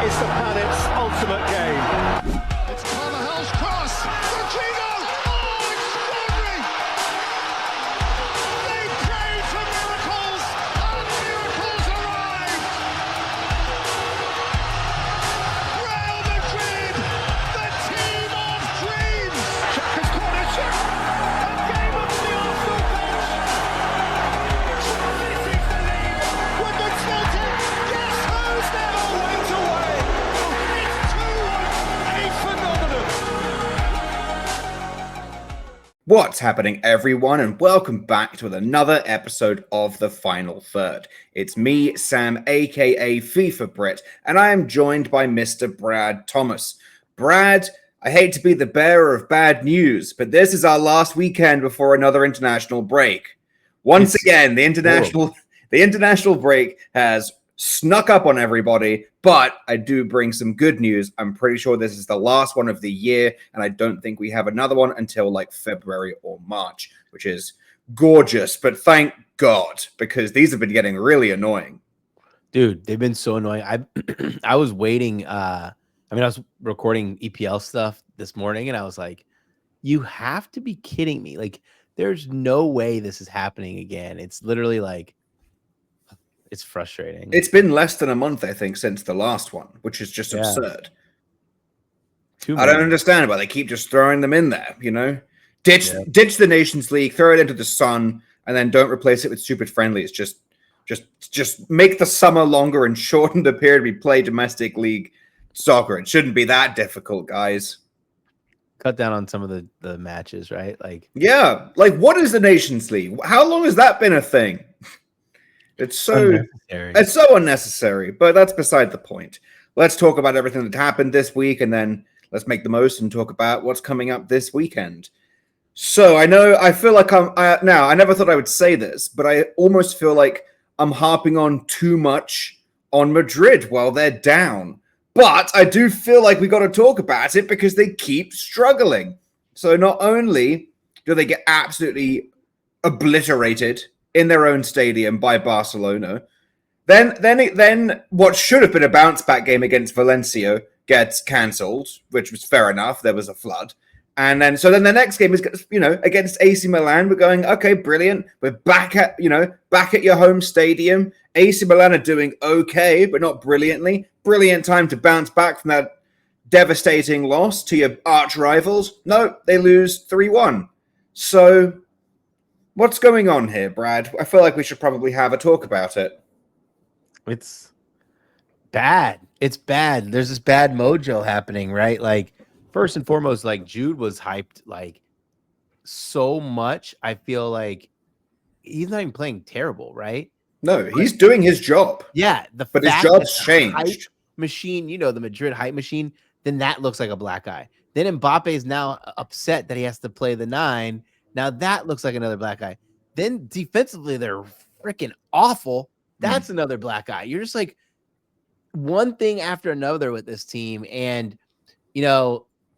It's the planet's ultimate game. It's Carvajal's cross. Rodrigo. Oh, extraordinary. They prayed for miracles, and miracles arrived. Real Madrid, the team of dreams. Xhaka's corner shot. A game of the Arsenal bench. This is the lead. Would the Celtic guess who's never went away? It's 2-1. A phenomenon. What's happening, everyone, and welcome back to another episode of The Final Third. It's me, Sam, aka FIFA Brit, and I am joined by Mr. Brad Thomas. Brad, I hate to be the bearer of bad news, but this is our last weekend before another international break. Once again, the international break has snuck up on everybody, but I do bring some good news. I'm pretty sure this is the last one of the year, and I don't think we have another one until like February or March, which is gorgeous. But thank God, because these have been getting really annoying. Dude, they've been so annoying. I was waiting. I was recording EPL stuff this morning, and I was like, you have to be kidding me. Like, there's no way this is happening again. It's literally like, it's frustrating. It's been less than a month, I think, since the last one, which is just absurd. I don't understand why they keep just throwing them in there, you know? Ditch the Nations League, throw it into the sun, and then don't replace it with stupid friendlies. Just make the summer longer and shorten the period we play domestic league soccer. It shouldn't be that difficult, guys. Cut down on some of the matches, right? Like, yeah, like what is the Nations League? How long has that been a thing? It's so unnecessary, but that's beside the point. Let's talk about everything that happened this week, and then let's make the most and talk about what's coming up this weekend. So I feel like I never thought I would say this, but I almost feel like I'm harping on too much on Madrid while they're down. But I do feel like we got to talk about it because they keep struggling. So not only do they get absolutely obliterated in their own stadium by Barcelona, then what should have been a bounce back game against Valencia gets cancelled, which was fair enough. There was a flood. And then the next game is, against AC Milan. We're going, okay, brilliant. We're back at your home stadium. AC Milan are doing okay, but not brilliantly. Brilliant time to bounce back from that devastating loss to your arch rivals. No, they lose 3-1. So what's going on here, Brad? I feel like we should probably have a talk about it. it's bad. It's bad. There's this bad mojo happening, right? Like, first and foremost, like, Jude was hyped like so much. I feel like he's not even playing terrible, right? No, he's doing his job. Yeah, but his job's changed. Hype machine, the Madrid hype machine, then that looks like a black eye. Then Mbappe is now upset that he has to play the 9. Now that looks like another black eye. Then defensively, they're freaking awful. That's another black eye. You're just like one thing after another with this team. And,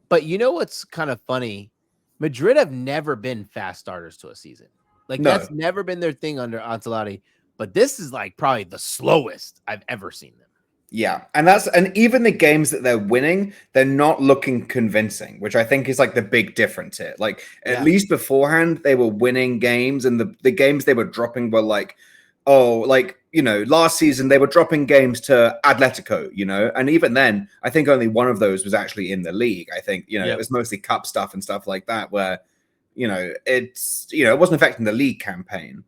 but what's kind of funny? Madrid have never been fast starters to a season. Like, that's never been their thing under Ancelotti. But this is like probably the slowest I've ever seen them. Yeah, and even the games that they're winning, they're not looking convincing, which I think is like the big difference here. Like, at least beforehand, they were winning games, and the games they were dropping were like, last season they were dropping games to Atletico, and even then, I think only one of those was actually in the league. I think, it was mostly cup stuff and stuff like that, where, it wasn't affecting the league campaign.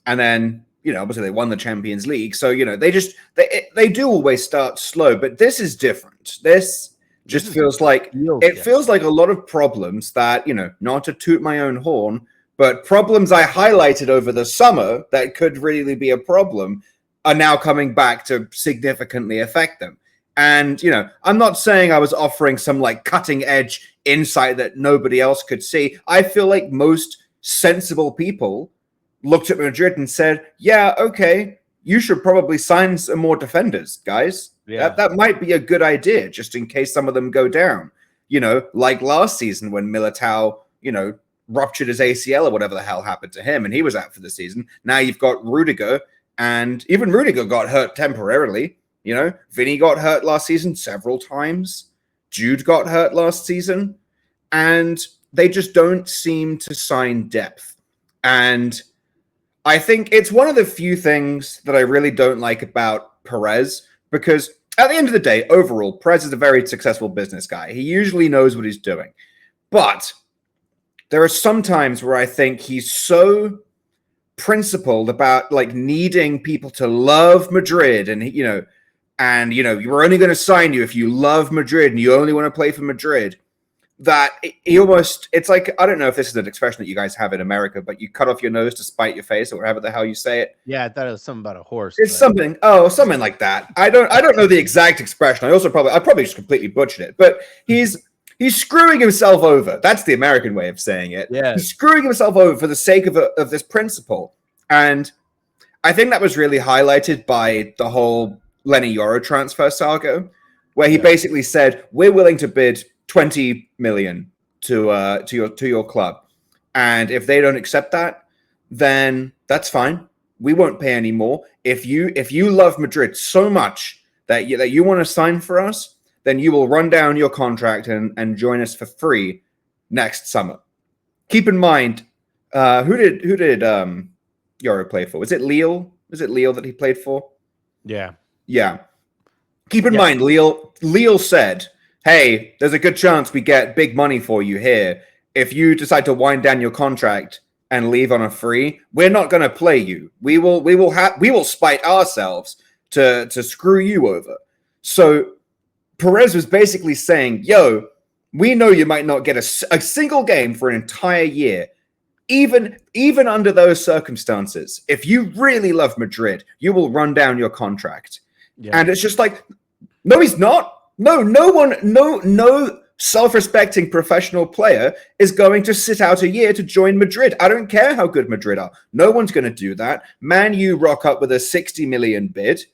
And then, obviously they won the Champions League. So, they do always start slow, but this is different. This just feels like a lot of problems that, not to toot my own horn, but problems I highlighted over the summer that could really be a problem are now coming back to significantly affect them. And, I'm not saying I was offering some like cutting edge insight that nobody else could see. I feel like most sensible people looked at Madrid and said, yeah, okay, you should probably sign some more defenders, guys. Yeah. That might be a good idea, just in case some of them go down. Like last season when Militao, ruptured his ACL or whatever the hell happened to him, and he was out for the season. Now you've got Rudiger, and even Rudiger got hurt temporarily. You know, Vinny got hurt last season several times. Jude got hurt last season. And they just don't seem to sign depth. And I think it's one of the few things that I really don't like about Perez, because at the end of the day, overall, Perez is a very successful business guy. He usually knows what he's doing. But there are some times where I think he's so principled about like needing people to love Madrid, and you're only going to sign you if you love Madrid and you only want to play for Madrid. That he almost, it's like, I don't know if this is an expression that you guys have in America, but you cut off your nose to spite your face, or whatever the hell you say it. Yeah, I thought it was something about a horse. It's something like that. I don't know the exact expression. I probably just completely butchered it, but he's screwing himself over. That's the American way of saying it. Yeah. He's screwing himself over for the sake of this principle. And I think that was really highlighted by the whole Lenny Yoro transfer saga, where he basically said, we're willing to bid 20 million to your club. And if they don't accept that, then that's fine. We won't pay any more. If you love Madrid so much that you want to sign for us, then you will run down your contract and join us for free next summer. Keep in mind, who did Yoro play for? Was it Lille? Was it Lille that he played for? Yeah. Keep in mind, Lille said, hey, there's a good chance we get big money for you here. If you decide to wind down your contract and leave on a free, we're not going to play you. We will spite ourselves to screw you over. So Perez was basically saying, yo, we know you might not get a single game for an entire year. Even under those circumstances, if you really love Madrid, you will run down your contract. Yeah. And it's just like, no, he's not. No self-respecting professional player is going to sit out a year to join Madrid. I don't care how good Madrid are. No one's going to do that. Man U rock up with a 60 million bid.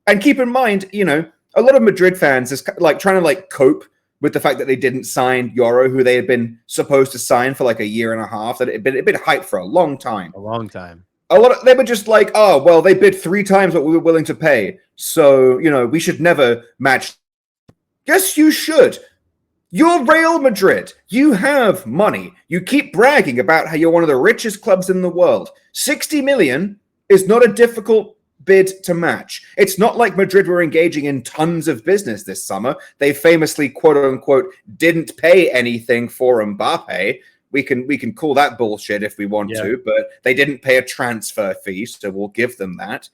And keep in mind, a lot of Madrid fans is like trying to like cope with the fact that they didn't sign Yoro, who they had been supposed to sign for like a year and a half, that it had been hyped for a long time. They were just like, oh, well, they bid 3 times what we were willing to pay. So, we should never match. Yes, you should. You're Real Madrid. You have money. You keep bragging about how you're one of the richest clubs in the world. 60 million is not a difficult bid to match. It's not like Madrid were engaging in tons of business this summer. They famously, quote unquote, didn't pay anything for Mbappe. We can call that bullshit if we want to, but they didn't pay a transfer fee, so we'll give them that.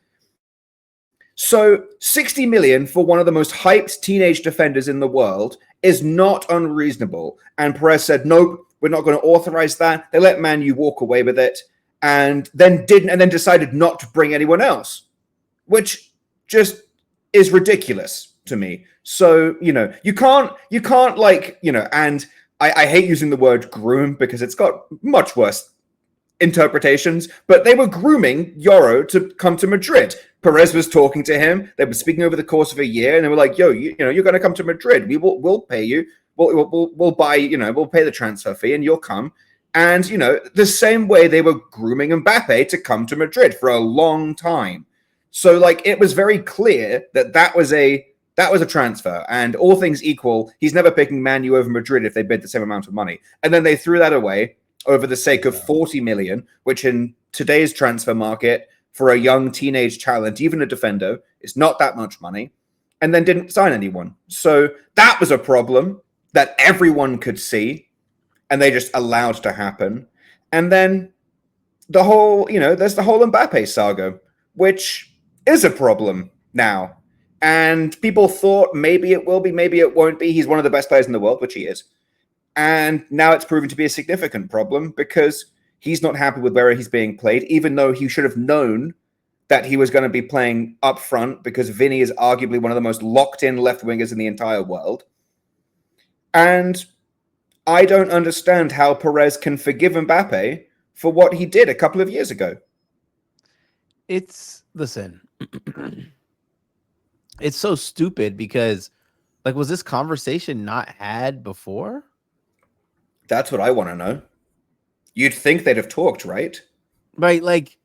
So 60 million for one of the most hyped teenage defenders in the world is not unreasonable. And Perez said, nope, we're not going to authorize that. They let Man U walk away with it, and then decided not to bring anyone else, which just is ridiculous to me. So, you can't like, and I hate using the word groom because it's got much worse interpretations, but they were grooming Yoro to come to Madrid. Perez was talking to him. They were speaking over the course of a year, and they were like, "Yo, you're going to come to Madrid. We'll pay you. We'll buy. We'll pay the transfer fee, and you'll come." And the same way they were grooming Mbappe to come to Madrid for a long time. So like it was very clear that was a transfer, and all things equal, he's never picking Man U over Madrid if they bid the same amount of money. And then they threw that away over the sake of 40 million, which in today's transfer market for a young teenage talent, even a defender, is not that much money, and then didn't sign anyone. So that was a problem that everyone could see, and they just allowed to happen. And then the whole, there's the whole Mbappe saga, which is a problem now. And people thought maybe it will be, maybe it won't be. He's one of the best players in the world, which he is. And now it's proven to be a significant problem because he's not happy with where he's being played, even though he should have known that he was going to be playing up front because Vinny is arguably one of the most locked-in left wingers in the entire world. And I don't understand how Perez can forgive Mbappe for what he did a couple of years ago. Listen, it's so stupid because, like, was this conversation not had before? That's what I want to know. You'd think they'd have talked, right? Right. Like,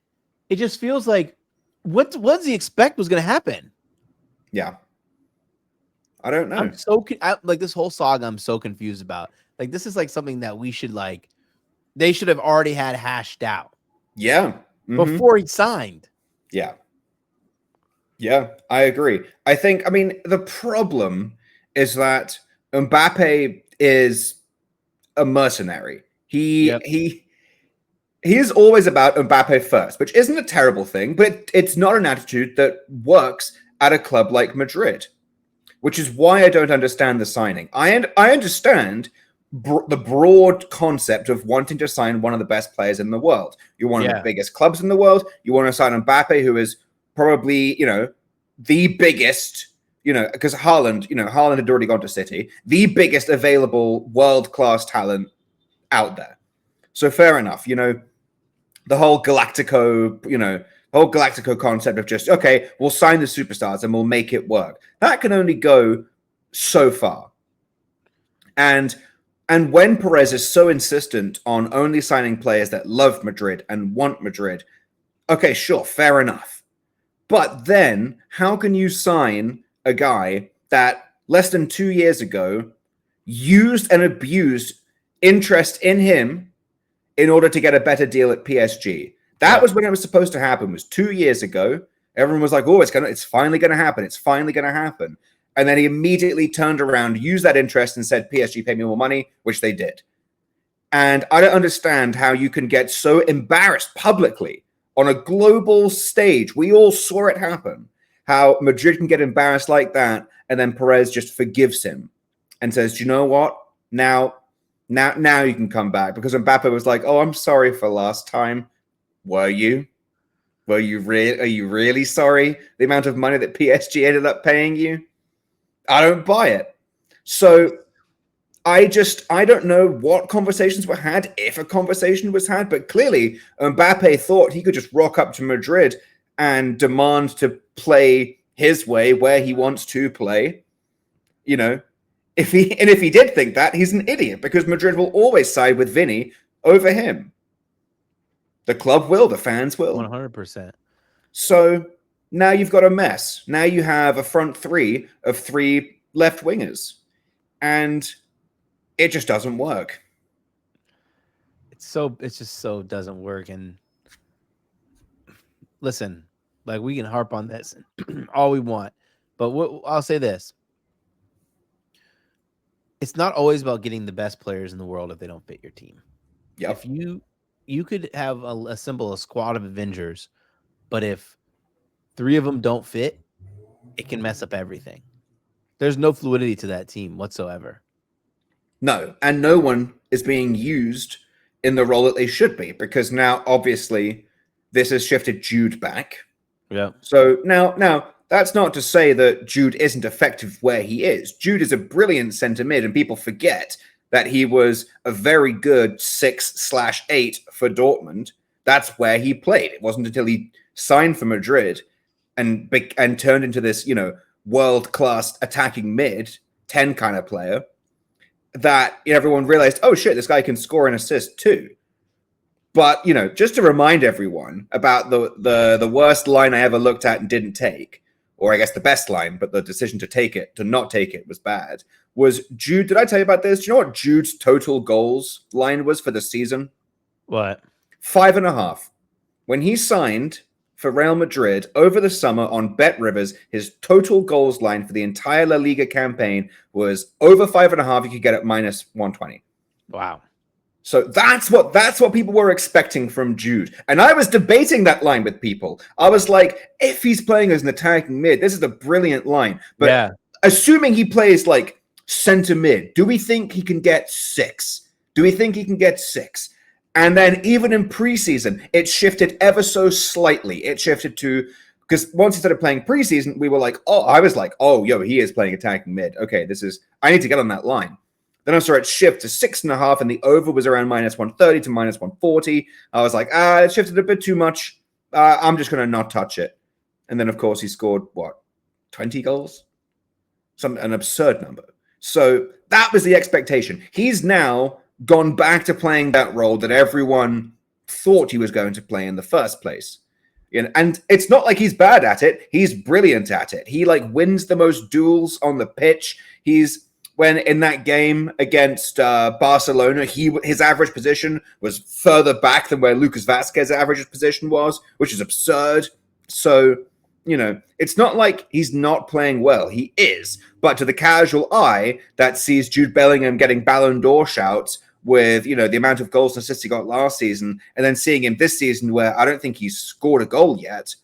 it just feels like, what does he expect was going to happen? Yeah. I don't know. I'm so like this whole saga. I'm so confused about. Like this is like something that we should like. They should have already had hashed out. Yeah. Before he signed. Yeah. Yeah, I agree. I mean, the problem is that Mbappe is a mercenary. He is always about Mbappe first, which isn't a terrible thing, but it's not an attitude that works at a club like Madrid, which is why I don't understand the signing. I understand the broad concept of wanting to sign one of the best players in the world. You're one of the biggest clubs in the world. You want to sign Mbappe, who is probably, the biggest, because Haaland had already gone to City, the biggest available world-class talent out there. So fair enough, the whole Galactico concept of just, okay, we'll sign the superstars and we'll make it work. That can only go so far. And when Perez is so insistent on only signing players that love Madrid and want Madrid, okay, sure, fair enough. But then how can you sign a guy that less than 2 years ago used and abused interest in him in order to get a better deal at PSG? That was when it was supposed to happen, was 2 years ago. Everyone was like, oh, it's finally going to happen. It's finally going to happen. And then he immediately turned around, used that interest and said, PSG, pay me more money, which they did. And I don't understand how you can get so embarrassed publicly on a global stage. We all saw it happen. How Madrid can get embarrassed like that, and then Perez just forgives him and says, do you know what? Now you can come back. Because Mbappe was like, oh, I'm sorry for last time. Were you? Are you really sorry? The amount of money that PSG ended up paying you? I don't buy it. So I don't know what conversations were had, if a conversation was had, but clearly Mbappe thought he could just rock up to Madrid and demand to play his way where he wants to play. If he did think that, he's an idiot, because Madrid will always side with Vinny over him. The club will, the fans will. 100%. So now you've got a mess. Now you have a front three of 3 left wingers, and it just doesn't work. It just so doesn't work. And listen, like, we can harp on this all we want, but I'll say this. It's not always about getting the best players in the world if they don't fit your team. Yep. If you could have assemble a squad of Avengers, but if 3 of them don't fit, it can mess up everything. There's no fluidity to that team whatsoever. No, and no one is being used in the role that they should be, because now obviously this has shifted Jude back. Yeah. So now that's not to say that Jude isn't effective where he is. Jude is a brilliant center mid, and people forget that he was a very good 6/8 for Dortmund. That's where he played. It wasn't until he signed for Madrid and turned into this, world-class attacking mid 10 kind of player that everyone realized, oh shit, this guy can score and assist too. But, just to remind everyone about the worst line I ever looked at and didn't take, or I guess the best line, but the decision to not take it was bad, was Jude. Did I tell you about this? Do you know what Jude's total goals line was for the season? What? 5.5. When he signed for Real Madrid over the summer on Bet Rivers, his total goals line for the entire La Liga campaign was over 5.5. You could get it minus 120. Wow. So that's what people were expecting from Jude. And I was debating that line with people. I was like, if he's playing as an attacking mid, this is a brilliant line. But assuming he plays like center mid, do we think he can get 6? Do we think he can get 6? And then even in preseason, it shifted ever so slightly. It shifted to, because once he started playing preseason, I was like, he is playing attacking mid. Okay, I need to get on that line. Then I saw it shift to 6.5, and the over was around minus 130 to minus 140. I was like, it shifted a bit too much. I'm just going to not touch it. And then, of course, he scored, 20 goals? An absurd number. So that was the expectation. He's now gone back to playing that role that everyone thought he was going to play in the first place. And it's not like he's bad at it. He's brilliant at it. He like wins the most duels on the pitch. When in that game against Barcelona, his average position was further back than where Lucas Vazquez's average position was, which is absurd. So, it's not like he's not playing well. He is. But to the casual eye that sees Jude Bellingham getting Ballon d'Or shouts with, the amount of goals and assists he got last season, and then seeing him this season where I don't think he's scored a goal yet,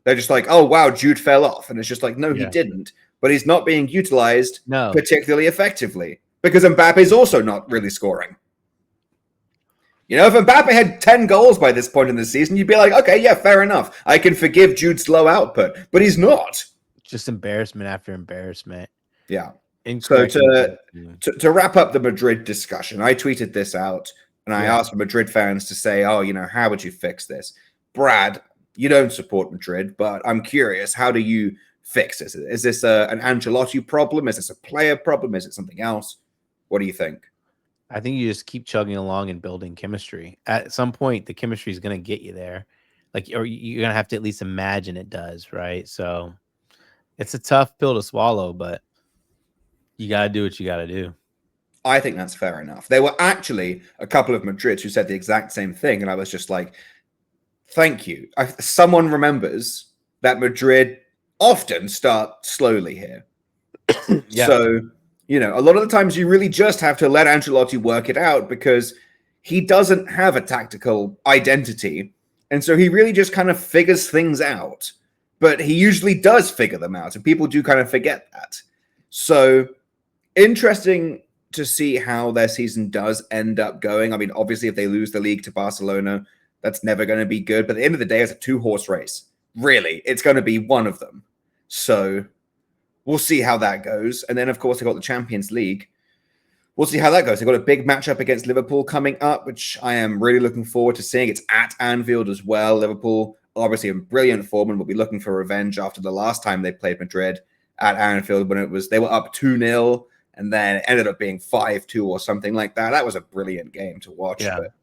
they're just like, oh, wow, Jude fell off. And it's just like, no, he didn't. But he's not being utilized particularly effectively because Mbappe's also not really scoring. If Mbappe had 10 goals by this point in the season, you'd be like, okay, yeah, fair enough. I can forgive Jude's low output, but he's not. Just embarrassment after embarrassment. Yeah. So to wrap up the Madrid discussion, I tweeted this out and I asked Madrid fans to say, oh, how would you fix this? Brad, you don't support Madrid, but I'm curious, how do you fix this? Is this an Ancelotti problem? Is this a player problem? Is it something else? What do you think? I think you just keep chugging along and building chemistry. At some point, the chemistry is going to get you there. Or you're going to have to at least imagine it does, right? So it's a tough pill to swallow, but you got to do what you got to do. I think that's fair enough. There were actually a couple of Madrids who said the exact same thing, and I was just like, thank you. Someone remembers that Madrid often start slowly here. So, a lot of the times you really just have to let Ancelotti work it out because he doesn't have a tactical identity. And so he really just kind of figures things out. But he usually does figure them out, and people do kind of forget that. So interesting to see how their season does end up going. I mean, obviously, if they lose the league to Barcelona, that's never going to be good. But at the end of the day, it's a two-horse race. Really, it's going to be one of them. So we'll see how that goes. And then, of course, they've got the Champions League. We'll see how that goes. They've got a big matchup against Liverpool coming up, which I am really looking forward to seeing. It's at Anfield as well. Liverpool, obviously, in brilliant form and will be looking for revenge after the last time they played Madrid at Anfield when they were up 2-0 and then it ended up being 5-2 or something like that. That was a brilliant game to watch. Yeah. But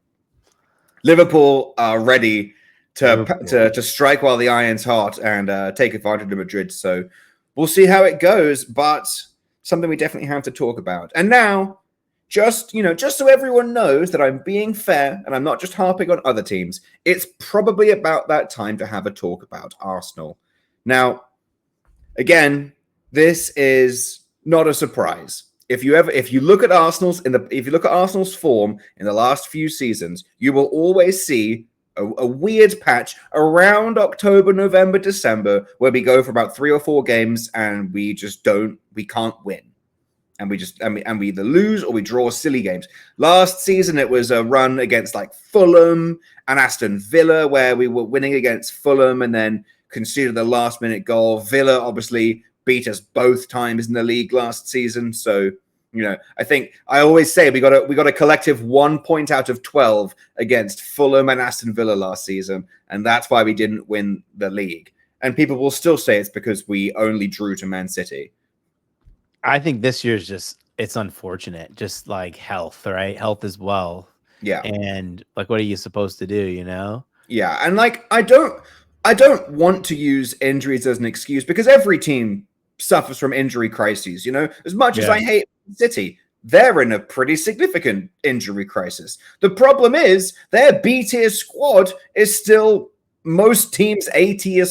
Liverpool are ready to strike while the iron's hot and take advantage of Madrid. So we'll see how it goes, but something we definitely have to talk about. And now, just so everyone knows that I'm being fair and I'm not just harping on other teams, it's probably about that time to have a talk about Arsenal. Now, again, this is not a surprise. If you look at Arsenal's form in the last few seasons, you will always see a weird patch around October, November, December, where we go for about 3 or 4 games and we can't win. And we either lose or we draw silly games. Last season, it was a run against like Fulham and Aston Villa, where we were winning against Fulham and then conceded the last minute goal. Villa obviously beat us both times in the league last season. So, I think I always say we got a collective 1 point out of 12 against Fulham and Aston Villa last season. And that's why we didn't win the league. And people will still say it's because we only drew to Man City. I think this year's it's unfortunate. Just like health, right? Health as well. Yeah. And like, what are you supposed to do, Yeah. And like, I don't want to use injuries as an excuse because every team suffers from injury crises, as much as I hate City, they're in a pretty significant injury crisis. The problem is their B-tier squad is still most teams' A-tier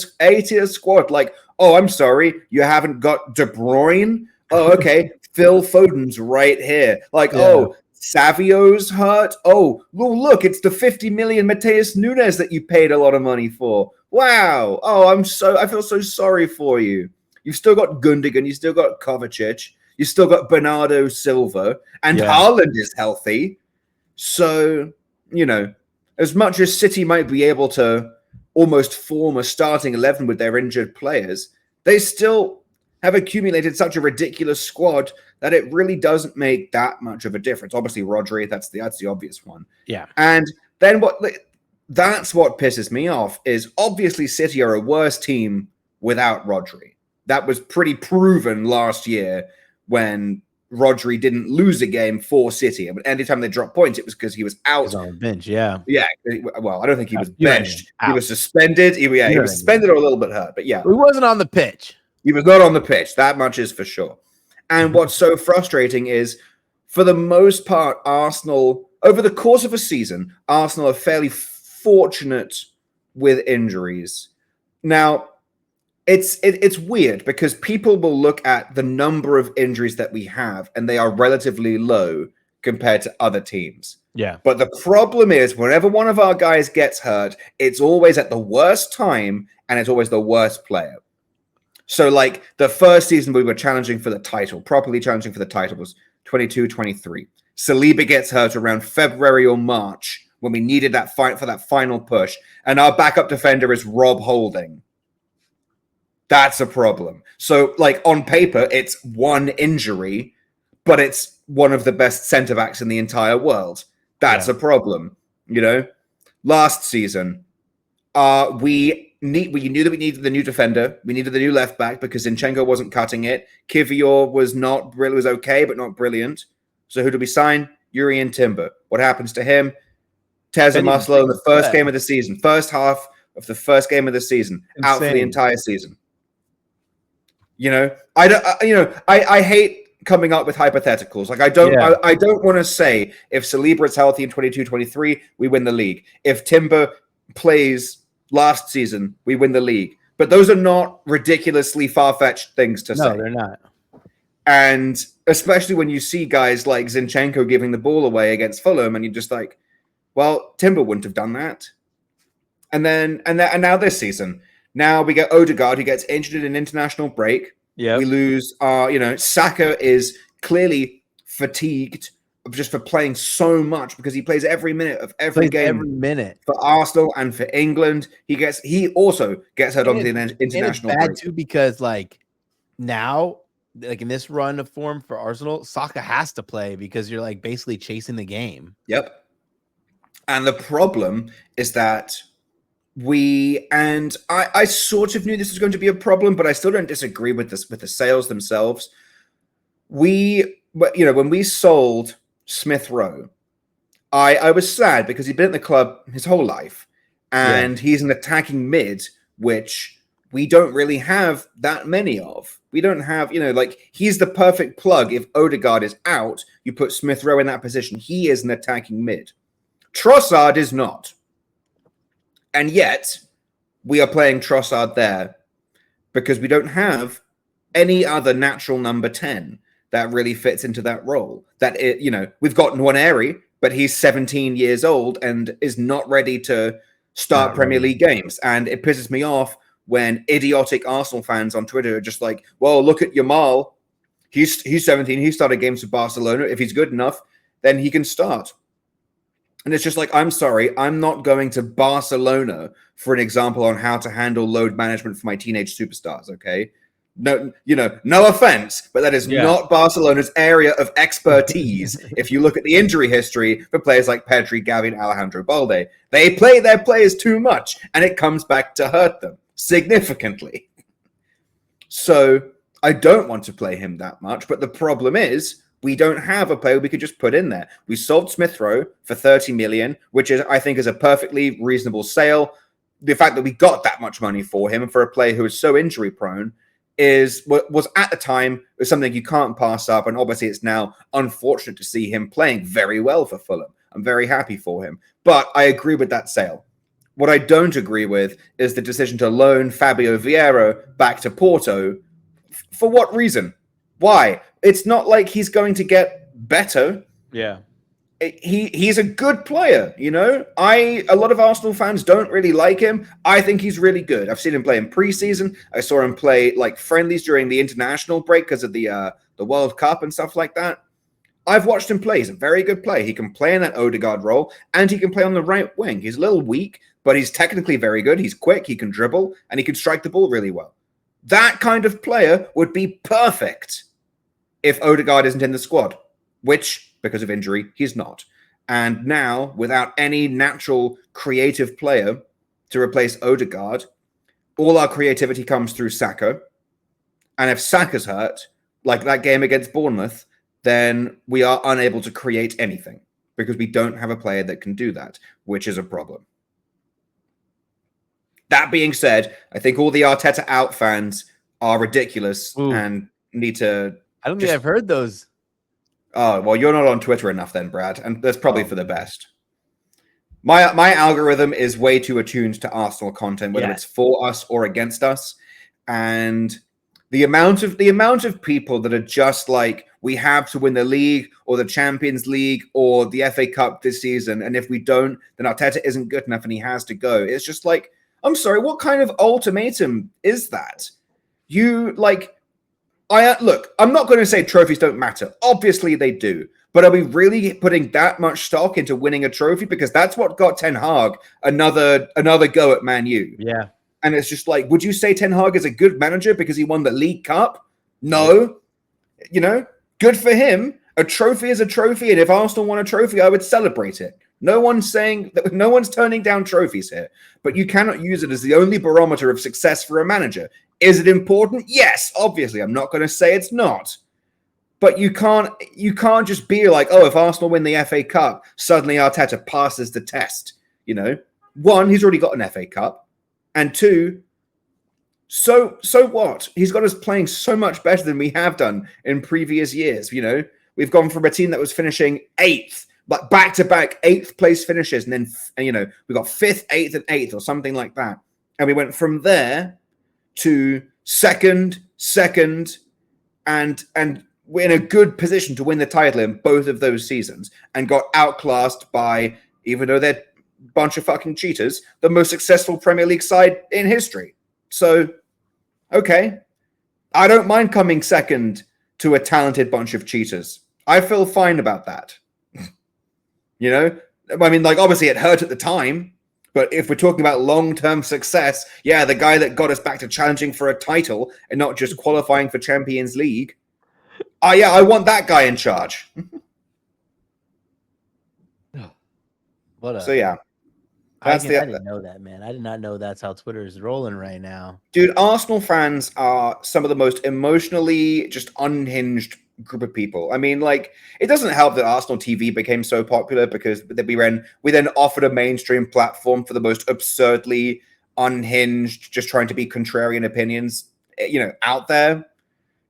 squad. Like, oh, I'm sorry, you haven't got De Bruyne? Oh, okay, Phil Foden's right here. Like, oh, Savio's hurt? Oh, look, it's the 50 million Mateus Nunes that you paid a lot of money for. Wow. Oh, I feel so sorry for you. You've still got Gundogan, you've still got Kovacic, you've still got Bernardo Silva, and Haaland is healthy. So, as much as City might be able to almost form a starting 11 with their injured players, they still have accumulated such a ridiculous squad that it really doesn't make that much of a difference. Obviously, Rodri, that's the obvious one. Yeah. And then that's what pisses me off is obviously City are a worse team without Rodri. That was pretty proven last year when Rodri didn't lose a game for City. And anytime they dropped points, it was because he was out. He's on the bench, yeah. Yeah. Well, I don't think he was You know what I benched. mean. He was suspended. He was suspended or a little bit hurt. But yeah. He wasn't on the pitch. He was not on the pitch. That much is for sure. And what's so frustrating is, for the most part, Arsenal, over the course of a season, Arsenal are fairly fortunate with injuries. Now, it's weird because people will look at the number of injuries that we have, and they are relatively low compared to other teams. Yeah. But the problem is, whenever one of our guys gets hurt, it's always at the worst time, and it's always the worst player. So, like, the first season we were challenging for the title, properly challenging for the title, was 22-23. Saliba gets hurt around February or March when we needed that fight for that final push. And our backup defender is Rob Holding. That's a problem. So, like, on paper, it's one injury, but it's one of the best centre-backs in the entire world. That's a problem, you know? Last season, we knew that we needed the new defender. We needed the new left back because Zinchenko wasn't cutting it. Kivior was okay, but not brilliant. So who did we sign? Jurrien Timber. What happens to him? Tears a muscle in the first game of the season. First half of the first game of the season. Insane. Out for the entire season. You know, I hate coming up with hypotheticals. Like, I don't want to say if Saliba is healthy in 22-23, we win the league. If Timber plays last season, we win the league. But those are not ridiculously far-fetched things to say. No, they're not. And especially when you see guys like Zinchenko giving the ball away against Fulham, and you're just like, well, Timber wouldn't have done that. And now this season, now we get Odegaard, who gets injured in an international break. Yeah, we lose. Saka is clearly fatigued just for playing so much because he plays every minute of every game for Arsenal and for England. He also gets hurt on the international break. Bad too, because like now, like in this run of form for Arsenal, Saka has to play because you're like basically chasing the game. Yep. And the problem is that I sort of knew this was going to be a problem, but I still don't disagree with this, with the sales themselves. When we sold Smith Rowe, I was sad because he'd been at the club his whole life, and he's an attacking mid, which we don't really have that many of. We don't have, he's the perfect plug. If Odegaard is out, you put Smith Rowe in that position. He is an attacking mid. Trossard is not. And yet, we are playing Trossard there because we don't have any other natural number 10 that really fits into that role. We've got Nwaneri, but he's 17 years old and is not ready to start Premier League games. And it pisses me off when idiotic Arsenal fans on Twitter are just like, well, look at Yamal. He's 17. He started games for Barcelona. If he's good enough, then he can start. And it's just like, I'm sorry, I'm not going to Barcelona for an example on how to handle load management for my teenage superstars, okay? No, no offense, but that is not Barcelona's area of expertise. If you look at the injury history for players like Pedri, Gavi, and Alejandro Balde, they play their players too much, and it comes back to hurt them significantly. So I don't want to play him that much, but the problem is, we don't have a player we could just put in there. We sold Smith Rowe for 30 million, which I think is a perfectly reasonable sale. The fact that we got that much money for him and for a player who is so injury prone was at the time something you can't pass up. And obviously it's now unfortunate to see him playing very well for Fulham. I'm very happy for him, but I agree with that sale. What I don't agree with is the decision to loan Fabio Vieira back to Porto. For what reason? Why? It's not like he's going to get better. Yeah. He's a good player, a lot of Arsenal fans don't really like him. I think he's really good. I've seen him play in preseason. I saw him play like friendlies during the international break because of the World Cup and stuff like that. I've watched him play. He's a very good player. He can play in that Odegaard role, and he can play on the right wing. He's a little weak, but he's technically very good. He's quick, he can dribble, and he can strike the ball really well. That kind of player would be perfect if Odegaard isn't in the squad, which, because of injury, he's not. And now, without any natural creative player to replace Odegaard, all our creativity comes through Saka. And if Saka's hurt, like that game against Bournemouth, then we are unable to create anything because we don't have a player that can do that, which is a problem. That being said, I think all the Arteta out fans are ridiculous and need to. I don't think I've heard those. Oh, well, you're not on Twitter enough then, Brad, and that's probably for the best. My algorithm is way too attuned to Arsenal content, whether it's for us or against us, and the amount of people that are just like, we have to win the league or the Champions League or the FA Cup this season, and if we don't, then Arteta isn't good enough and he has to go. It's just like, I'm sorry, what kind of ultimatum is that? Look, I'm not going to say trophies don't matter. Obviously they do. But are we really putting that much stock into winning a trophy? Because that's what got Ten Hag another go at Man U. Yeah. And it's just like, would you say Ten Hag is a good manager because he won the League Cup? No. Good for him. A trophy is a trophy. And if Arsenal won a trophy, I would celebrate it. No one's saying that, no one's turning down trophies here. But you cannot use it as the only barometer of success for a manager. Is it important? Yes, obviously. I'm not going to say it's not. But you can't just be like, oh, if Arsenal win the FA Cup, suddenly Arteta passes the test. One, he's already got an FA Cup. And two, so what? He's got us playing so much better than we have done in previous years. We've gone from a team that was finishing 8th, like back-to-back 8th place finishes. And then, we got 5th, 8th, and 8th or something like that. And we went from there to second, and we're in a good position to win the title in both of those seasons and got outclassed by, even though they're a bunch of fucking cheaters, the most successful Premier League side in history. So, okay. I don't mind coming second to a talented bunch of cheaters. I feel fine about that. Obviously it hurt at the time, but if we're talking about long-term success, yeah, the guy that got us back to challenging for a title and not just qualifying for Champions League, I want that guy in charge. So yeah, I didn't know that, man. I did not know that's how Twitter is rolling right now. Dude, Arsenal fans are some of the most emotionally just unhinged group of people. I mean, it doesn't help that Arsenal TV became so popular because we then offered a mainstream platform for the most absurdly unhinged, just trying to be contrarian opinions, out there.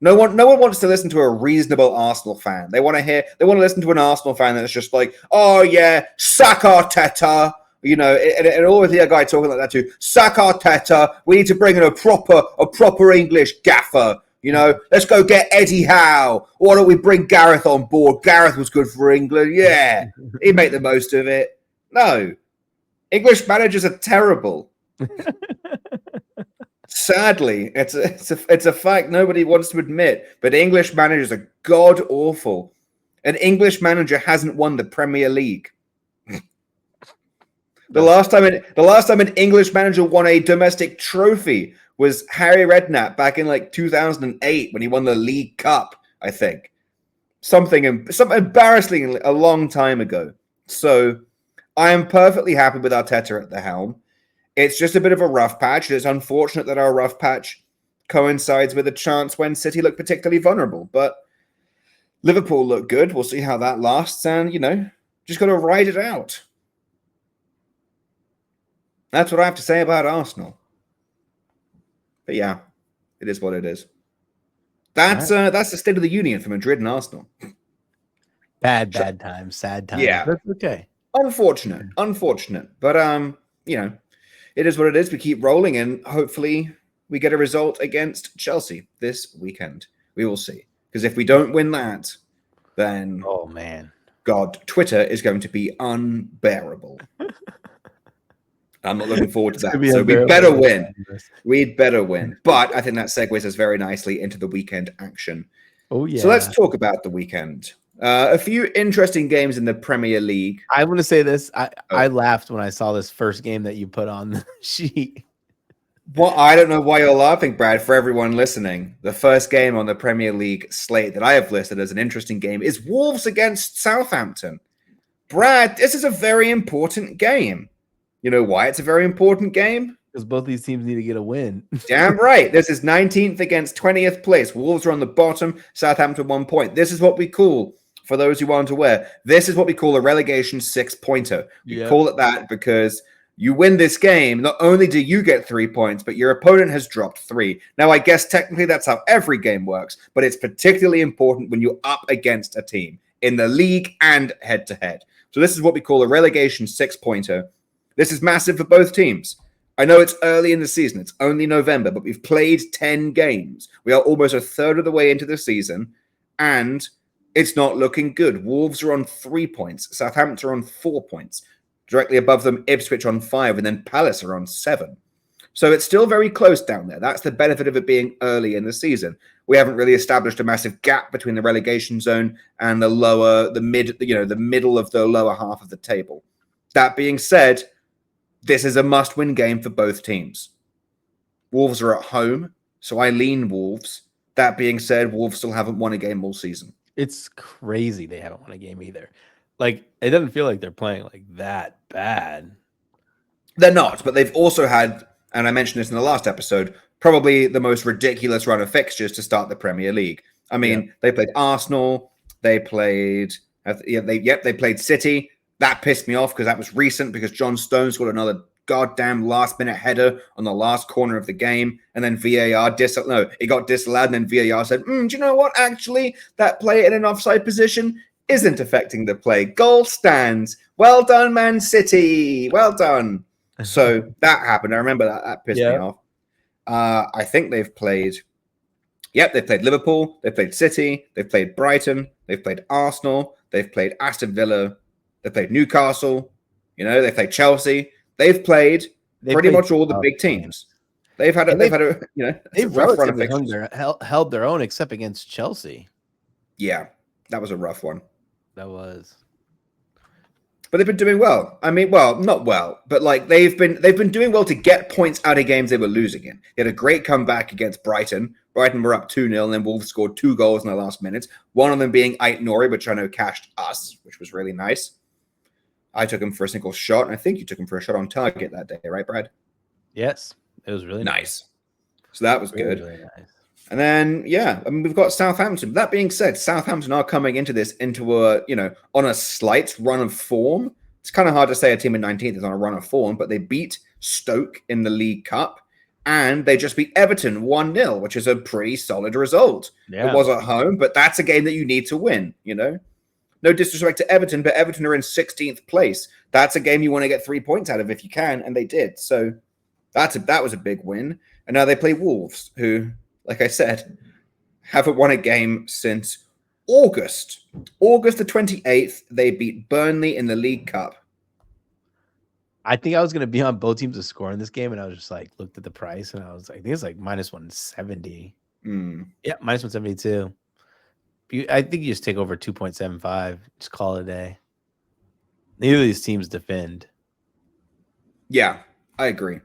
No one wants to listen to a reasonable Arsenal fan. They want to listen to an Arsenal fan that's just like, oh yeah, sack Arteta, and always hear a guy talking like that too. Sack Arteta. We need to bring in a proper English gaffer. Let's go get Eddie Howe. Why don't we bring Gareth on board? Gareth was good for England. Yeah, he'd make the most of it. No, English managers are terrible. Sadly, it's a fact nobody wants to admit, but English managers are god awful. An English manager hasn't won the Premier League. The last time an English manager won a domestic trophy was Harry Redknapp back in 2008 when he won the League Cup, I think. Something embarrassingly a long time ago. So I am perfectly happy with Arteta at the helm. It's just a bit of a rough patch. It's unfortunate that our rough patch coincides with a chance when City look particularly vulnerable. But Liverpool look good. We'll see how that lasts. And, just got to ride it out. That's what I have to say about Arsenal. But yeah, it is what it is. That's the state of the union for Madrid and Arsenal. Bad times, sad times. Yeah. That's okay. Unfortunate. But, it is what it is. We keep rolling, and hopefully we get a result against Chelsea this weekend. We will see. Because if we don't win that, then... Oh, man. God, Twitter is going to be unbearable. I'm not looking forward to that. So we better win. We'd better win. But I think that segues us very nicely into the weekend action. Oh, yeah. So let's talk about the weekend. A few interesting games in the Premier League. I want to say this. I laughed when I saw this first game that you put on the sheet. Well, I don't know why you're laughing, Brad. For everyone listening, the first game on the Premier League slate that I have listed as an interesting game is Wolves against Southampton. Brad, this is a very important game. You know why it's a very important game? Because both these teams need to get a win. Damn right. This is 19th against 20th place. Wolves are on the bottom. Southampton 1 point. This is what we call, for those who aren't aware, this is what we call a relegation 6-pointer. We call it that because you win this game, not only do you get 3 points, but your opponent has dropped 3. Now, I guess technically that's how every game works, but it's particularly important when you're up against a team in the league and head-to-head. So this is what we call a relegation 6-pointer. This is massive for both teams. I know it's early in the season. It's only November, but we've played 10 games. We are almost a third of the way into the season, and it's not looking good. Wolves are on 3 points. Southampton are on 4 points. Directly above them, Ipswich on 5, and then Palace are on 7. So it's still very close down there. That's the benefit of it being early in the season. We haven't really established a massive gap between the relegation zone and the middle of the lower half of the table. That being said, this is a must-win game for both teams. Wolves are at home, so I lean Wolves. That being said, Wolves still haven't won a game all season. It's crazy they haven't won a game either. Like, it doesn't feel like they're playing like that bad. They're not, but they've also had, and I mentioned this in the last episode, probably the most ridiculous run of fixtures to start the Premier League. I mean, They played Arsenal, they played City. That pissed me off because that was recent because John Stones scored another goddamn last-minute header on the last corner of the game, and then VAR it got disallowed, and then VAR said, do you know what? Actually, that play in an offside position isn't affecting the play. Goal stands. Well done, Man City. Well done. So that happened. I remember that. That pissed me off. I think they've played... they've played Liverpool. They've played City. They've played Brighton. They've played Arsenal. They've played Aston Villa. They've played Newcastle. They've played Chelsea. They've played pretty much all the big teams. They've had a rough run of fixtures. held their own except against Chelsea. Yeah, that was a rough one. That was. But they've been doing well. I mean, well, not well, but like they've been doing well to get points out of games they were losing in. They had a great comeback against Brighton. Brighton were up 2-0, and then Wolves scored 2 goals in the last minutes. One of them being Ait-Nouri, which I know cashed us, which was really nice. I took him for a single shot, and I think you took him for a shot on target that day, right, Brad? Yes, it was really nice. So that was good. Really nice. And then, we've got Southampton. That being said, Southampton are coming into on a slight run of form. It's kind of hard to say a team in 19th is on a run of form, but they beat Stoke in the League Cup, and they just beat Everton 1-0, which is a pretty solid result. Yeah. It was at home, but that's a game that you need to win, No disrespect to Everton, but Everton are in 16th place. That's a game you want to get 3 points out of if you can, and they did. So that was a big win. And now they play Wolves, who, like I said, haven't won a game since August. August the 28th, they beat Burnley in the League Cup. I think I was going to be on both teams to score in this game, and I was just like, looked at the price, and I was like, I think it's like minus 170. Yeah, minus 172. I think you just take over 2.75. Just call it a day. Neither of these teams defend. Yeah, I agree.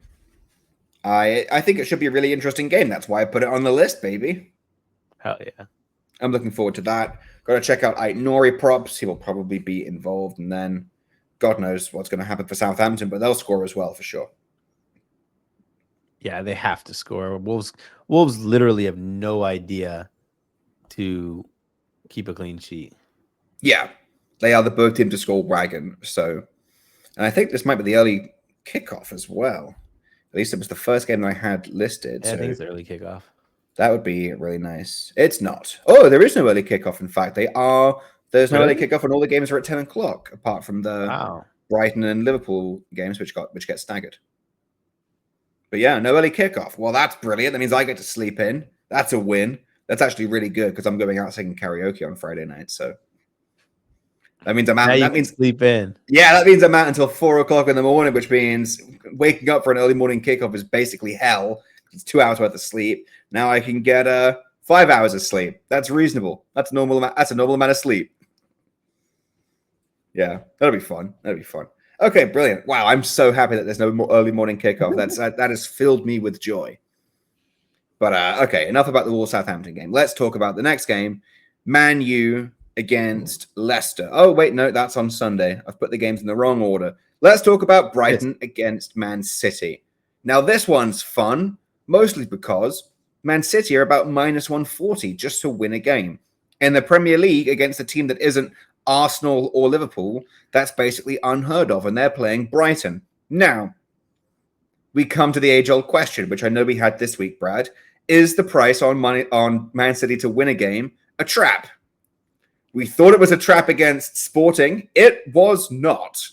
I think it should be a really interesting game. That's why I put it on the list, baby. Hell yeah. I'm looking forward to that. Got to check out Ait-Nouri props. He will probably be involved. And then God knows what's going to happen for Southampton, but they'll score as well for sure. Yeah, they have to score. Wolves literally have no idea to keep a clean sheet. Yeah, they are the both team to score wagon. So, and I think this might be the early kickoff as well. At least it was the first game I had listed. Yeah, so I think it's the early kickoff. That would be really nice. It's not. Oh, there is no early kickoff. In fact, there's no early kickoff, and all the games are at 10 o'clock, apart from the Brighton and Liverpool games, which get staggered. But yeah, no early kickoff. Well, that's brilliant. That means I get to sleep in. That's a win. That's actually really good because I'm going out singing karaoke on Friday night. So that means I'm out. That means sleep in. Yeah, that means I'm out until 4 o'clock in the morning, which means waking up for an early morning kickoff is basically hell. It's 2 hours worth of sleep. Now I can get 5 hours of sleep. That's reasonable. That's a normal amount of sleep. Yeah, that'll be fun. Okay, brilliant. Wow, I'm so happy that there's no more early morning kickoff. That has filled me with joy. But okay, enough about the Wolves-Southampton game. Let's talk about the next game. Man U against Leicester. Oh, wait, no, that's on Sunday. I've put the games in the wrong order. Let's talk about Brighton against Man City. Now, this one's fun, mostly because Man City are about -140 just to win a game. In the Premier League, against a team that isn't Arsenal or Liverpool, that's basically unheard of, and they're playing Brighton. Now, we come to the age-old question, which I know we had this week, Brad. Is the price on Man City to win a game a trap? We thought it was a trap against Sporting. It was not.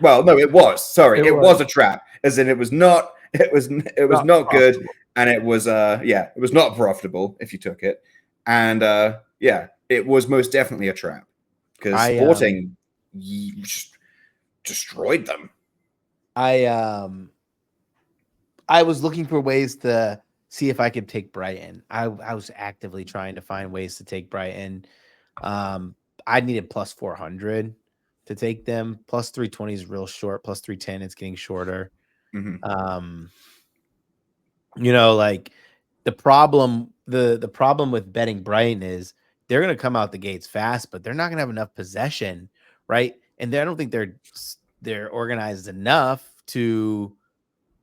Well, no, it was. Sorry, it was a trap. As in, it was not. It was not good, and it was it was not profitable if you took it, and it was most definitely a trap because Sporting just destroyed them. I was looking for ways to see if I could take Brighton. I was actively trying to find ways to take Brighton. I needed +400 to take them. +320 is real short. +310, it's getting shorter. Mm-hmm. Like the problem with betting Brighton is they're going to come out the gates fast, but they're not going to have enough possession, right? And I don't think they're organized enough to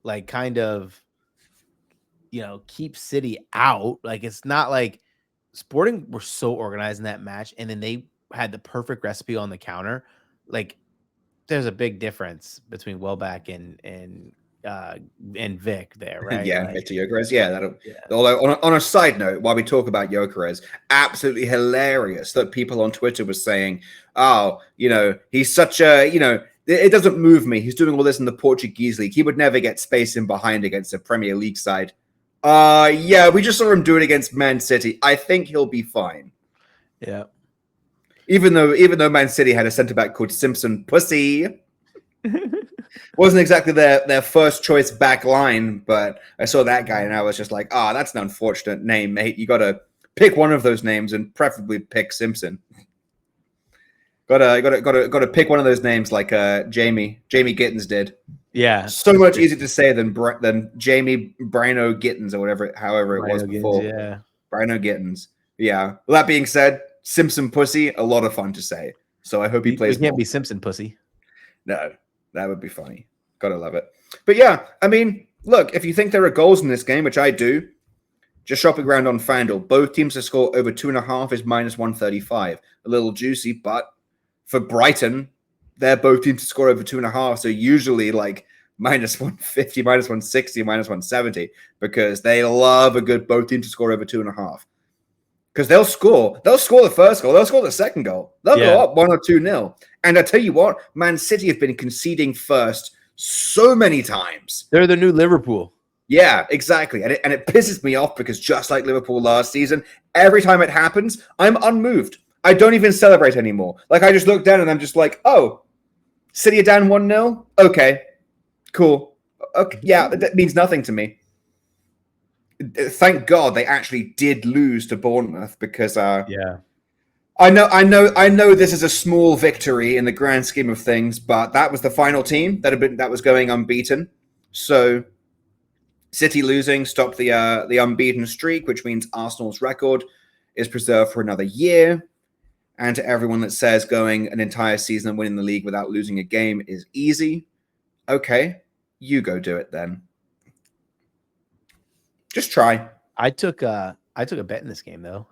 like kind of keep City out. Like it's not like Sporting were so organized in that match, and then they had the perfect recipe on the counter. Like there's a big difference between Welbeck and Vic there, right? Yeah, like, Victor Gyökeres. Yeah. Although on a side note, while we talk about Gyökeres, absolutely hilarious that people on Twitter were saying, "Oh, he's such a it doesn't move me. He's doing all this in the Portuguese league. He would never get space in behind against a Premier League side." Yeah, we just saw him do it against Man City. I think he'll be fine. Yeah. Even though Man City had a centre back called Simpson Pussy. Wasn't exactly their first choice back line, but I saw that guy and I was just like, that's an unfortunate name, mate. You gotta pick one of those names and preferably pick Simpson. Gotta pick one of those names like Jamie Gittins did. Yeah. So much easier to say than Jamie Brino Gittins or however it was before. Yeah. Brino Gittins. Yeah. Well, that being said, Simpson Pussy, a lot of fun to say. So I hope he plays. You can't be Simpson Pussy. No, that would be funny. Gotta love it. But yeah, I mean, look, if you think there are goals in this game, which I do, just shopping around on FanDuel, both teams to score over 2.5 is -135. A little juicy, but for Brighton, they're both teams to score over 2.5. So usually like -150, -160, -170, because they love a good both teams to score over 2.5. Because they'll score the first goal, they'll score the second goal, they'll go up 1 or 2-0. And I tell you what, Man City have been conceding first so many times. They're the new Liverpool. Yeah, exactly. And it pisses me off because just like Liverpool last season, every time it happens, I'm unmoved. I don't even celebrate anymore. Like I just look down and I'm just like, oh, City are down 1-0? Okay, cool. Okay, yeah, that means nothing to me. Thank God they actually did lose to Bournemouth because I know this is a small victory in the grand scheme of things, but that was the final team that was going unbeaten. So City losing stopped the unbeaten streak, which means Arsenal's record is preserved for another year. And to everyone that says going an entire season and winning the league without losing a game is easy, okay, you go do it then. Just try. I took a bet in this game though.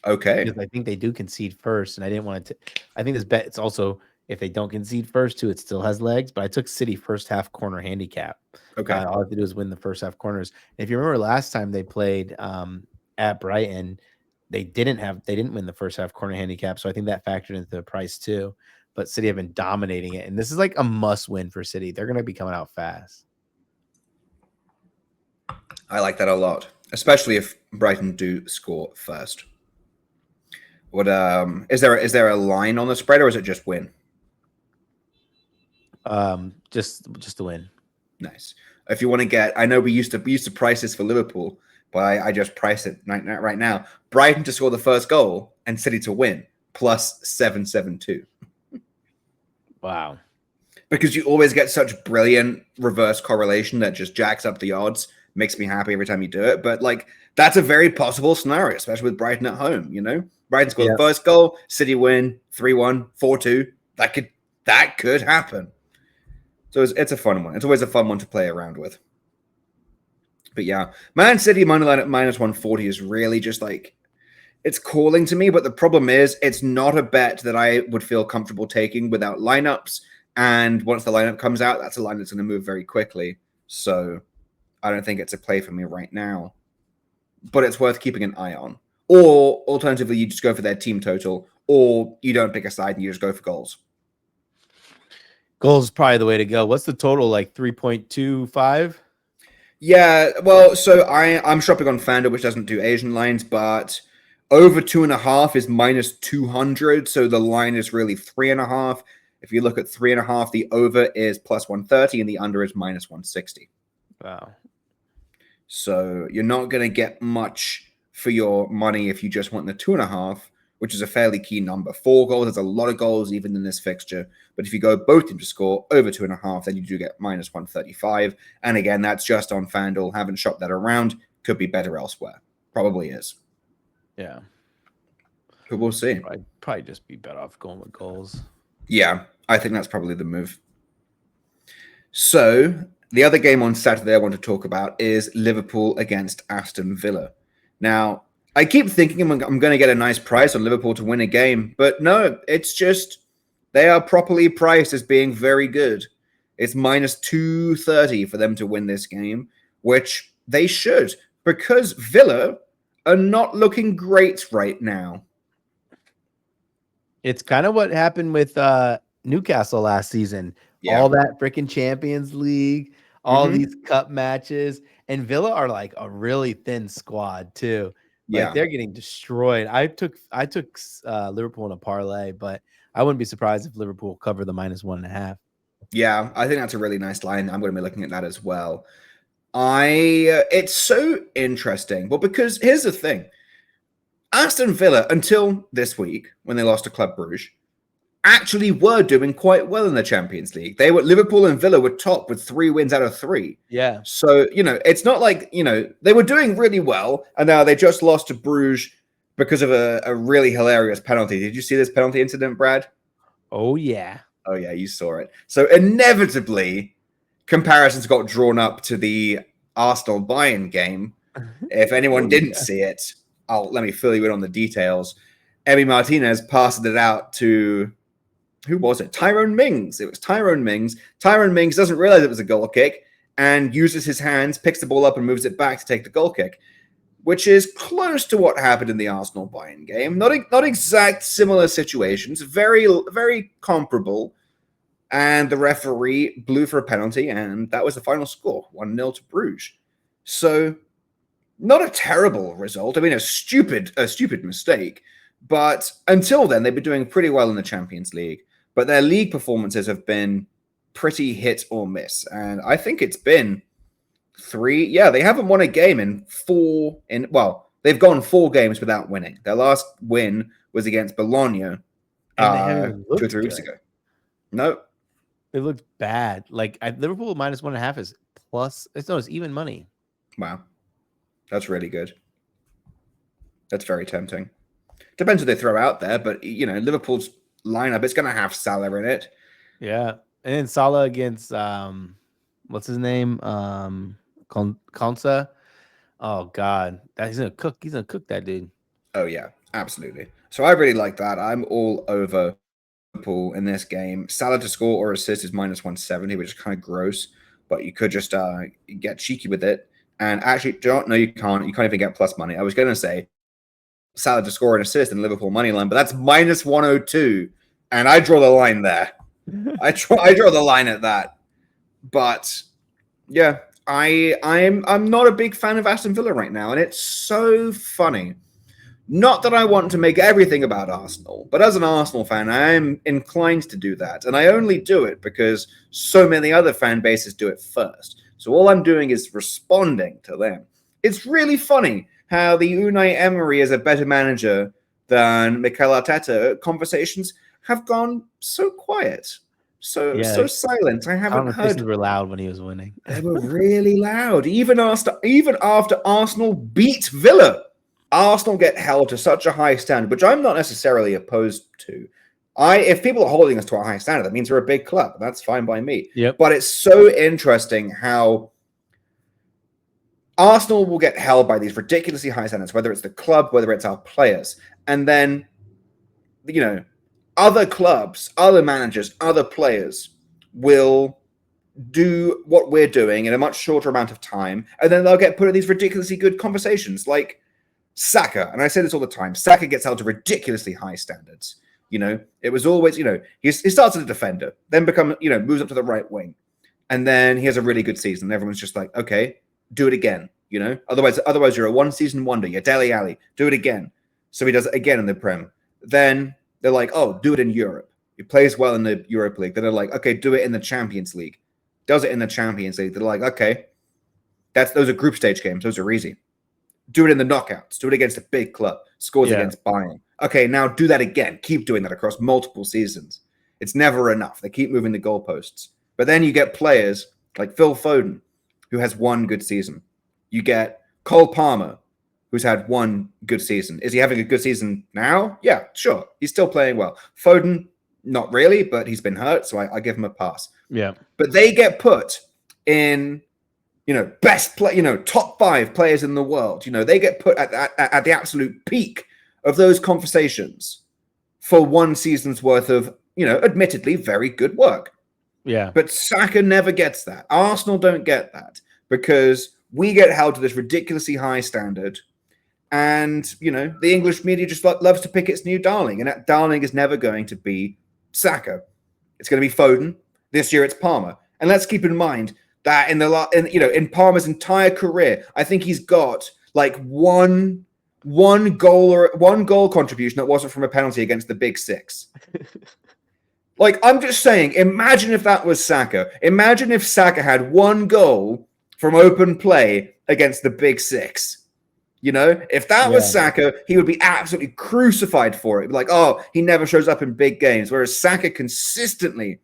Okay. Because I think they do concede first, and I didn't want to. I think this bet, it's also if they don't concede first too, it still has legs. But I took City first half corner handicap. Okay. All I have to do is win the first half corners. And if you remember last time they played at Brighton, they didn't win the first half corner handicap. So I think that factored into the price too. But City have been dominating it, and this is like a must win for City. They're going to be coming out fast. I like that a lot, especially if Brighton do score first. What is there a line on the spread, or is it just win? Just to win. Nice. If you want to get, I know we used to price this for Liverpool, but I just priced it right now. Brighton to score the first goal and City to win +772. Wow. Because you always get such brilliant reverse correlation that just jacks up the odds. Makes me happy every time you do it. But like that's a very possible scenario, especially with Brighton at home, Brighton score the first goal, City win 3-1, 4-2. That could happen. So it's a fun one. It's always a fun one to play around with. But yeah, Man City money line at minus 140 is really just like, it's calling to me. But the problem is, it's not a bet that I would feel comfortable taking without lineups. And once the lineup comes out, that's a line that's going to move very quickly. So I don't think it's a play for me right now. But it's worth keeping an eye on. Or alternatively, you just go for their team total, or you don't pick a side and you just go for goals. Goals is probably the way to go. What's the total? Like 3.25? Yeah, well, so I'm shopping on FanDuel, which doesn't do Asian lines, but over 2.5 is minus 200. So the line is really 3.5. If you look at 3.5, the over is plus 130 and the under is minus 160. Wow. So you're not going to get much for your money if you just want the 2.5, which is a fairly key number. 4 goals, there's a lot of goals even in this fixture. But if you go both teams to score over 2.5, then you do get minus 135. And again, that's just on FanDuel. Haven't shopped that around. Could be better elsewhere. Probably is. Yeah. But we'll see. I'd probably just be better off going with goals. Yeah, I think that's probably the move. So the other game on Saturday I want to talk about is Liverpool against Aston Villa. Now, I keep thinking I'm going to get a nice price on Liverpool to win a game, but no, it's just they are properly priced as being very good. It's minus 230 for them to win this game, which they should, because Villa are not looking great right now. It's kind of what happened with Newcastle last season. Yeah. All that freaking Champions League, all these cup matches, and Villa are like a really thin squad too. Like they're getting destroyed. I took Liverpool in a parlay, but I wouldn't be surprised if Liverpool cover the minus 1.5. Yeah, I think that's a really nice line. I'm going to be looking at that as well. It's so interesting. Well, because here's the thing. Aston Villa, until this week, when they lost to Club Brugge, actually were doing quite well in the Champions League. Liverpool and Villa were top with 3 wins out of 3. Yeah. So, it's not like, they were doing really well, and now they just lost to Bruges because of a really hilarious penalty. Did you see this penalty incident, Brad? Oh, yeah. Oh, yeah, you saw it. So, inevitably, comparisons got drawn up to the Arsenal-Bayern game. If anyone didn't see it, let me fill you in on the details. Emi Martinez passed it out to... Who was it? Tyrone Mings. It was Tyrone Mings. Tyrone Mings doesn't realize it was a goal kick and uses his hands, picks the ball up and moves it back to take the goal kick, which is close to what happened in the Arsenal-Bayern game. Not exact similar situations, very, very comparable. And the referee blew for a penalty, and that was the final score, 1-0 to Bruges. So, not a terrible result. I mean, a stupid mistake. But until then, they've been doing pretty well in the Champions League. But their league performances have been pretty hit or miss. And I think it's been 3. Yeah, they haven't won a game in 4. They've gone 4 games without winning. Their last win was against Bologna 2 or 3 weeks ago. No. It looked bad. Like Liverpool minus 1.5 is plus. It's even money. Wow. That's really good. That's very tempting. Depends who they throw out there, but Liverpool's lineup, it's going to have Salah in it. Yeah, and then Salah against what's his name? Konsa. Oh God, he's gonna cook. He's gonna cook that dude. Oh yeah, absolutely. So I really like that. I'm all over Liverpool in this game. Salah to score or assist is minus 170, which is kind of gross, but you could just get cheeky with it. And actually, you can't. You can't even get plus money. I was going to say Salah to score an assist in Liverpool money line, but that's minus 102, and I draw the line there. I draw the line at that. But yeah, I'm not a big fan of Aston Villa right now, and it's so funny. Not that I want to make everything about Arsenal, but as an Arsenal fan, I am inclined to do that, and I only do it because so many other fan bases do it first. So all I'm doing is responding to them. It's really funny how the Unai Emery is a better manager than Mikel Arteta conversations have gone so quiet, so silent. I haven't heard. They were loud when he was winning. They were really loud, even after Arsenal beat Villa. Arsenal get held to such a high standard, which I'm not necessarily opposed to. If people are holding us to a high standard, that means we're a big club. That's fine by me. Yep. But it's so interesting how Arsenal will get held by these ridiculously high standards, whether it's the club, whether it's our players. And then, other clubs, other managers, other players will do what we're doing in a much shorter amount of time. And then they'll get put in these ridiculously good conversations like Saka. And I say this all the time. Saka gets held to ridiculously high standards. It was always, he starts as a defender, then moves up to the right wing. And then he has a really good season. Everyone's just like, okay, do it again, Otherwise you're a one-season wonder. You're Dele Alli. Do it again. So he does it again in the Prem. Then they're like, oh, do it in Europe. He plays well in the Europa League. Then they're like, okay, do it in the Champions League. Does it in the Champions League. They're like, okay, those are group stage games. Those are easy. Do it in the knockouts. Do it against a big club. Scores against Bayern. Okay, now do that again. Keep doing that across multiple seasons. It's never enough. They keep moving the goalposts. But then you get players like Phil Foden, who has one good season. You get Cole Palmer, who's had one good season. Is he having a good season now? Yeah, sure. He's still playing well. Foden, not really, but he's been hurt, so I give him a pass. Yeah. But they get put in, top 5 players in the world. They get put at the absolute peak of those conversations for one season's worth of, admittedly very good work. Yeah. But Saka never gets that. Arsenal don't get that because we get held to this ridiculously high standard. And, the English media just loves to pick its new darling. And that darling is never going to be Saka. It's going to be Foden. This year it's Palmer. And let's keep in mind that in Palmer's entire career, I think he's got like one goal contribution that wasn't from a penalty against the Big Six. Like, I'm just saying, imagine if that was Saka. Imagine if Saka had one goal from open play against the Big Six. If that was Saka, he would be absolutely crucified for it. Like, oh, he never shows up in big games. Whereas Saka consistently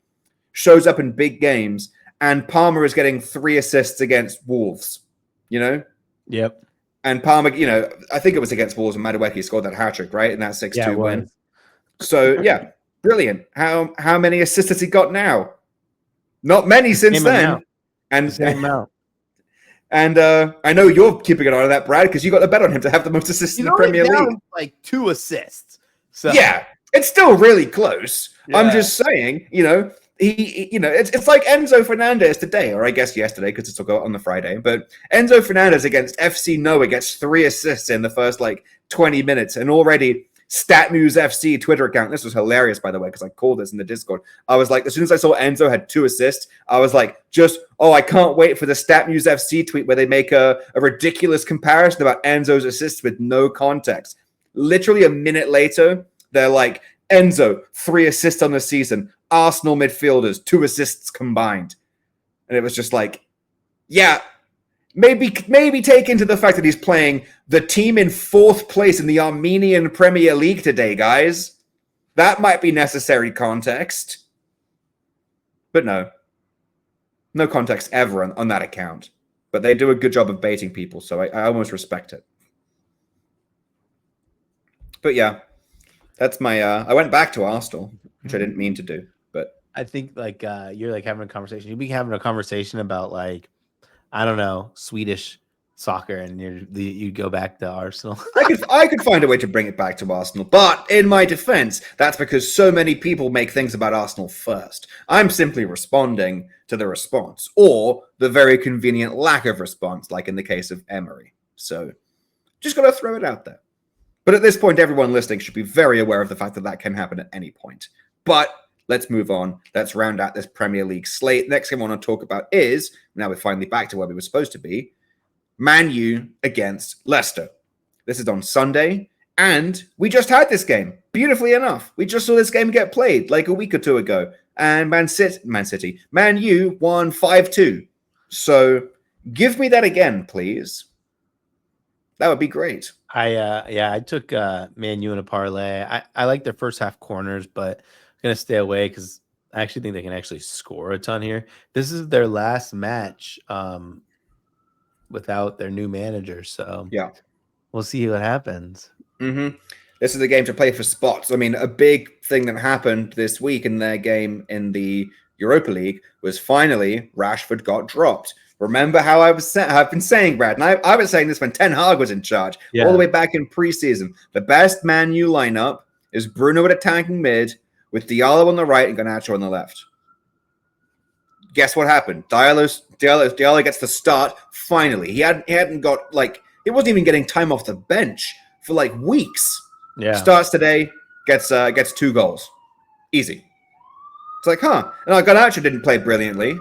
shows up in big games, and Palmer is getting 3 assists against Wolves. Yep. And Palmer, I think it was against Wolves and Madueke scored that hat-trick, right? In that 6-2 win. So, yeah, brilliant. How many assists has he got now? Not many since then. And I know you're keeping an eye on that, Brad, because you got the bet on him to have the most assists in the Premier League. Like 2 assists. So yeah, it's still really close. Yeah. I'm just saying, it's like Enzo Fernandez today, or I guess yesterday, because it's still on the Friday. But Enzo Fernandez against FC Noah gets 3 assists in the first 20 minutes, and already Stat News FC Twitter account. This was hilarious, by the way, because I called this in the Discord. I was like, as soon as I saw Enzo had 2 assists, I was like, I can't wait for the Stat News FC tweet where they make a ridiculous comparison about Enzo's assists with no context. Literally a minute later, they're like, Enzo, 3 assists on the season. Arsenal midfielders, 2 assists combined. And it was just like, yeah, maybe take into the fact that he's playing the team in 4th place in the Armenian Premier League today, guys. That might be necessary context. But no context ever on that account. But they do a good job of baiting people, so I almost respect it. But yeah, that's my... I went back to Arsenal, which I didn't mean to do, but... I think you're having a conversation. You'd be having a conversation about I don't know, Swedish soccer, and you go back to Arsenal. I could find a way to bring it back to Arsenal, but in my defense, that's because so many people make things about Arsenal first. I'm simply responding to the response, or the very convenient lack of response, like in the case of Emery. So, just got to throw it out there. But at this point, everyone listening should be very aware of the fact that can happen at any point. But let's move on. Let's round out this Premier League slate. Next thing I want to talk about is, now we're finally back to where we were supposed to be, Man U against Leicester. This is on Sunday, and we just had this game, beautifully enough. We just saw this game get played a week or 2 ago, and Man U won 5-2. So give me that again, please. That would be great. I took Man U in a parlay. I like their first half corners, but I'm going to stay away because I actually think they can actually score a ton here. This is their last match without their new manager. So yeah, we'll see what happens. Mm-hmm. This is a game to play for spots. I mean, a big thing that happened this week in their game in the Europa League was finally Rashford got dropped. Remember how I've been saying, Brad, and I was saying this when Ten Hag was in charge, all the way back in preseason. The best Man U lineup is Bruno at attacking mid, with Diallo on the right and Garnacho on the left. Guess what happened? Diallo gets the start finally. He hadn't got he wasn't even getting time off the bench for weeks. Yeah, starts today, gets 2 goals, easy. It's like, huh? And Garnacho didn't play brilliantly.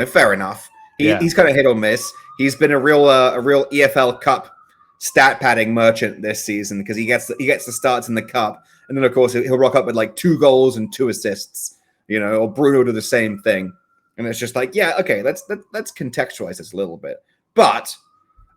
Fair enough. He's kind of hit or miss. He's been a real EFL Cup stat padding merchant this season because he gets the starts in the cup, and then of course he'll rock up with 2 goals and 2 assists. Or Bruno do the same thing, and it's just okay, let's contextualize this a little bit. But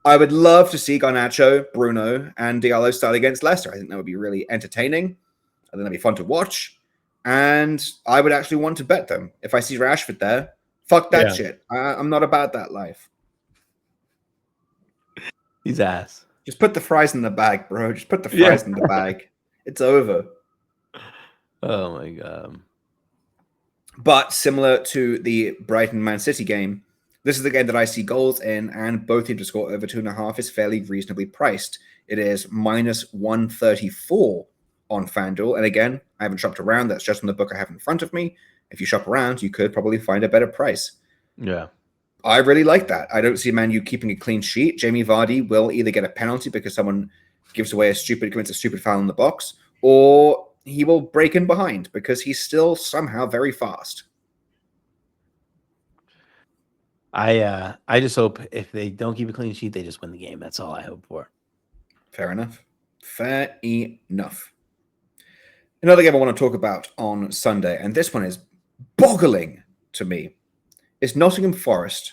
I would love to see Garnacho, Bruno, and Diallo start against Leicester. I think that would be really entertaining. I think that'd be fun to watch. And I would actually want to bet them. If I see Rashford there, fuck that shit. I'm not about that life. He's ass. Just put the fries in the bag, bro. Just put the fries in the bag. It's over. Oh, my God. But similar to the Brighton-Man City game, this is the game that I see goals in, and both teams to score over 2.5 is fairly reasonably priced. It is -134 on FanDuel. And again, I haven't shopped around. That's just from the book I have in front of me. If you shop around, you could probably find a better price. Yeah. I really like that. I don't see Man U keeping a clean sheet. Jamie Vardy will either get a penalty because someone commits a stupid foul in the box, or he will break in behind because he's still somehow very fast. I just hope if they don't keep a clean sheet, they just win the game. That's all I hope for. Fair enough. Another game I want to talk about on Sunday, and this one is boggling to me, is Nottingham Forest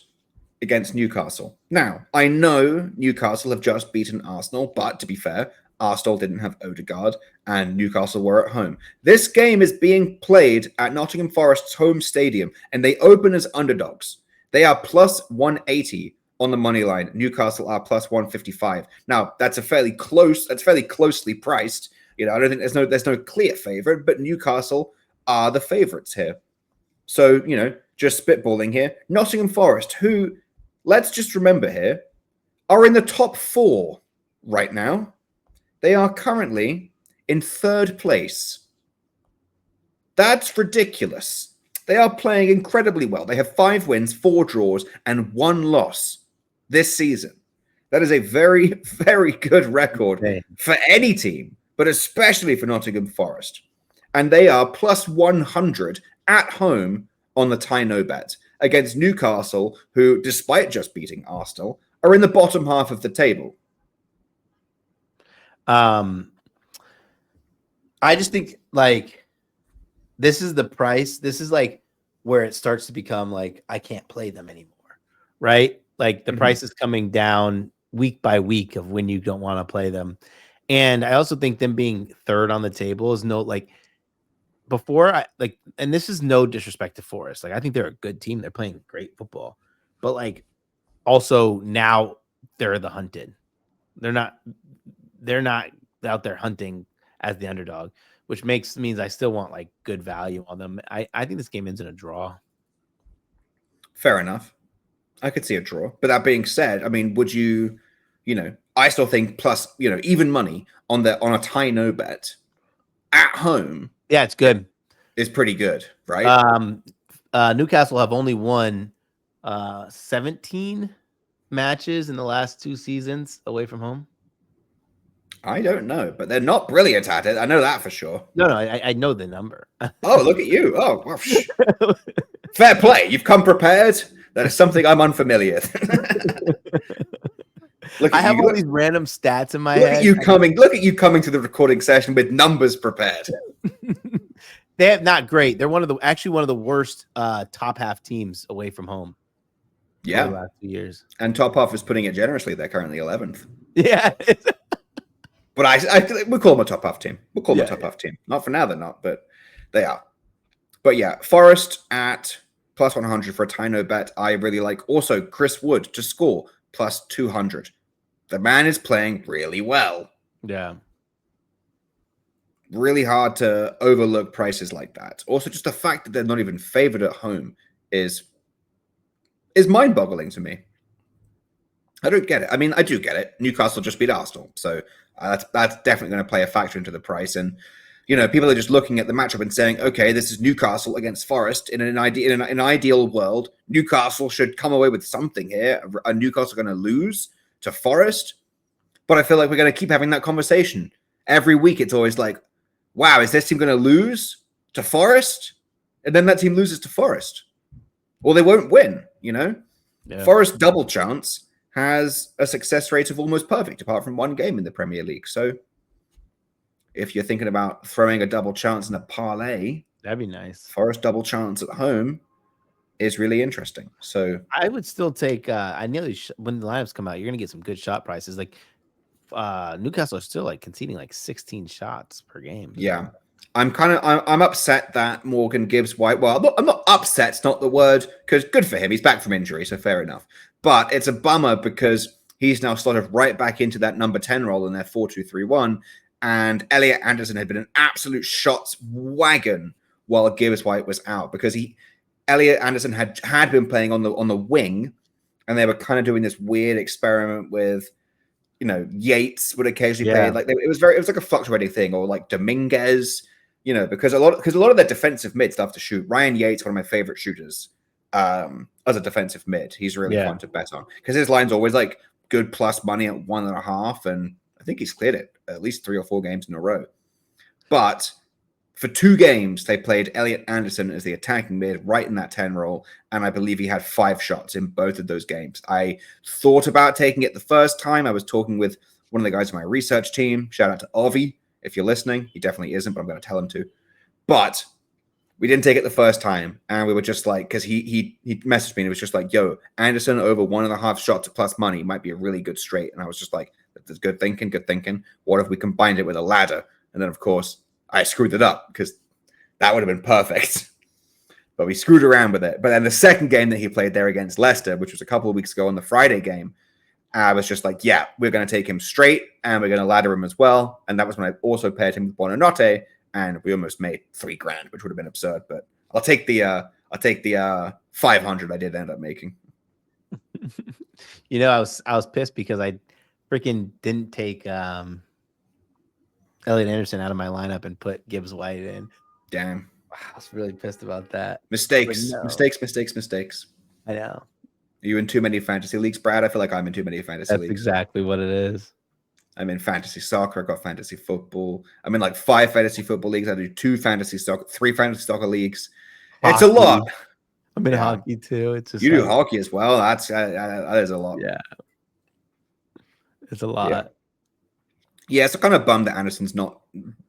against Newcastle. Now, I know Newcastle have just beaten Arsenal, but to be fair, Arsenal didn't have Odegaard, and Newcastle were at home. This game is being played at Nottingham Forest's home stadium, and they open as underdogs. They are +180 on the money line. Newcastle are +155. Now, that's fairly closely priced. I don't think there's no clear favorite, but Newcastle are the favorites here. So, just spitballing here. Nottingham Forest, who, let's just remember here, are in the top 4 right now. They are currently in 3rd place. That's ridiculous. They are playing incredibly well. They have 5 wins, 4 draws, and 1 loss this season. That is a very, very good record for any team, but especially for Nottingham Forest. And they are +100 at home on the tie no bet against Newcastle, who, despite just beating Arsenal, are in the bottom half of the table. I just think this is the price. This is where it starts to become I can't play them anymore, right? The price is coming down week by week of when you don't want to play them. And I also think them being 3rd on the table is before and this is no disrespect to Forest. I think they're a good team. They're playing great football, but also now they're the hunted. They're not out there hunting as the underdog, which means I still want good value on them. I think this game ends in a draw. Fair enough. I could see a draw. But that being said, I mean, would you, I still think plus, even money on a tie no bet at home. Yeah, it's good. Is pretty good, right? Newcastle have only won 17 matches in the last 2 seasons away from home. I don't know, but they're not brilliant at it. I know that for sure. No, I know the number. Oh, look at you. Oh, well, fair play. You've come prepared. That is something I'm unfamiliar with. I have all these random stats in my head. Look at you coming to the recording session with numbers prepared. They're not great. They're one of the worst top half teams away from home. Yeah, the last 2 years. And top half is putting it generously. They're currently 11th. Yeah. But we'll call them a top half team. Half team. Not for now, they're not, but they are. But yeah, Forest at +100 for a tie no bet. I really like. Also, Chris Wood to score +200. The man is playing really well. Yeah. really hard to overlook prices like that. Also, just the fact that they're not even favored at home is mind-boggling to me. I don't get it. I mean, I do get it. Newcastle just beat Arsenal, so that's definitely going to play a factor into the price. And people are just looking at the matchup and saying, okay, this is Newcastle against Forest. In an ideal world, Newcastle should come away with something here. Are Newcastle going to lose to Forest? But I feel like we're going to keep having that conversation every week. It's always like, wow, is this team going to lose to Forest? And then that team loses to Forest, or they won't win. Yeah. Forest double chance has a success rate of almost perfect, apart from one game in the Premier League. So if you're thinking about throwing a double chance in a parlay, that'd be nice. Forest double chance at home is really interesting. So I would still take. When the lineups come out, you're gonna get some good shot prices. Like Newcastle are still like conceding like 16 shots per game. Yeah, I'm upset that Morgan Gibbs White. Well, I'm not upset. It's not the word, because good for him. He's back from injury, so fair enough. But it's a bummer because he's now slotted right back into that number 10 role in their 4-2-3-1. And Elliot Anderson had been an absolute shots wagon while Gibbs White was out, because Elliot Anderson had been playing on the wing, and they were kind of doing this weird experiment with, Yates would occasionally play. Like it was like a fluctuating thing, or like Dominguez, because a lot of their defensive mids love to shoot. Ryan Yates, one of my favorite shooters, as a defensive mid. He's really fun to bet on, because his line's always like good plus money at 1.5, and I think he's cleared it at least 3 or 4 games in a row. But for 2 games, they played Elliot Anderson as the attacking mid right in that 10 role, and I believe he had 5 shots in both of those games. I thought about taking it the first time. I was talking with one of the guys on my research team. Shout out to Ovi, if you're listening. He definitely isn't, but I'm going to tell him to. But we didn't take it the first time, and we were just like, because he messaged me and it was just like, yo, Anderson over 1.5 shots at plus money might be a really good straight. And I was just like, that's good thinking. What if we combined it with a ladder? And then, of course, I screwed it up, because that would have been perfect. But we screwed around with it. But then the second game that he played there against Leicester, which was a couple of weeks ago on the Friday game, I was just like, yeah, we're going to take him straight, and we're going to ladder him as well. And that was when I also paired him with Buonanotte, and we almost made $3,000, which would have been absurd. But I'll take the 500 I did end up making. I was pissed because I freaking didn't take Elliot Anderson out of my lineup and put Gibbs White in. Damn. I was really pissed about that. Mistakes. No. Mistakes. I know. Are you in too many fantasy leagues, Brad? I feel like I'm in too many fantasy leagues. That's exactly what it is. I'm in fantasy soccer. I got fantasy football. I'm in like 5 fantasy football leagues. I do 3 fantasy soccer leagues. Hockey. It's a lot. I'm in hockey too. It's just you do hockey as well. That is a lot. Yeah, it's a lot. Yeah, it's kind of bummed that Anderson's not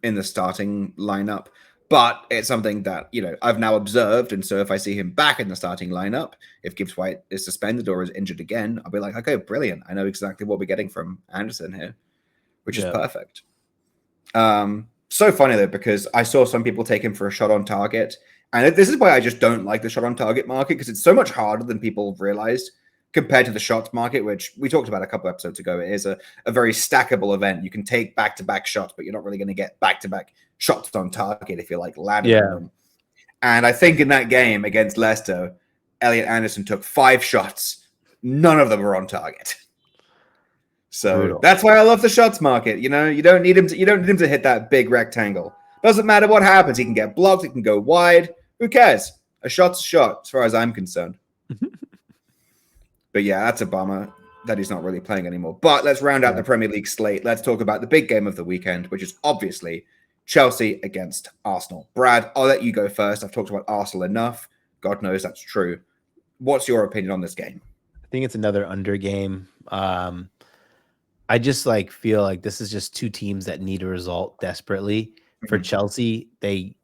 in the starting lineup, but it's something that I've now observed, and so if I see him back in the starting lineup, if Gibbs White is suspended or is injured again, I'll be like, okay, brilliant. I know exactly what we're getting from Anderson here, which is perfect. So funny though, because I saw some people take him for a shot on target, and this is why I just don't like the shot on target market, because it's so much harder than people realized compared to the shots market, which we talked about a couple episodes ago. It is a very stackable event. You can take back-to-back shots, but you're not really going to get back-to-back shots on target if you're like laddering them. And I think in that game against Leicester, Elliot Anderson took 5 shots. None of them were on target. So that's why I love the shots market. You don't need him to hit that big rectangle. Doesn't matter what happens. He can get blocked. He can go wide. Who cares? A shot's a shot, as far as I'm concerned. But yeah, that's a bummer that he's not really playing anymore. But let's round out the Premier League slate. Let's talk about the big game of the weekend, which is obviously Chelsea against Arsenal. Brad, I'll let you go first. I've talked about Arsenal enough. God knows that's true. What's your opinion on this game? I think it's another under game. I just feel like this is just 2 teams that need a result desperately. For Chelsea, they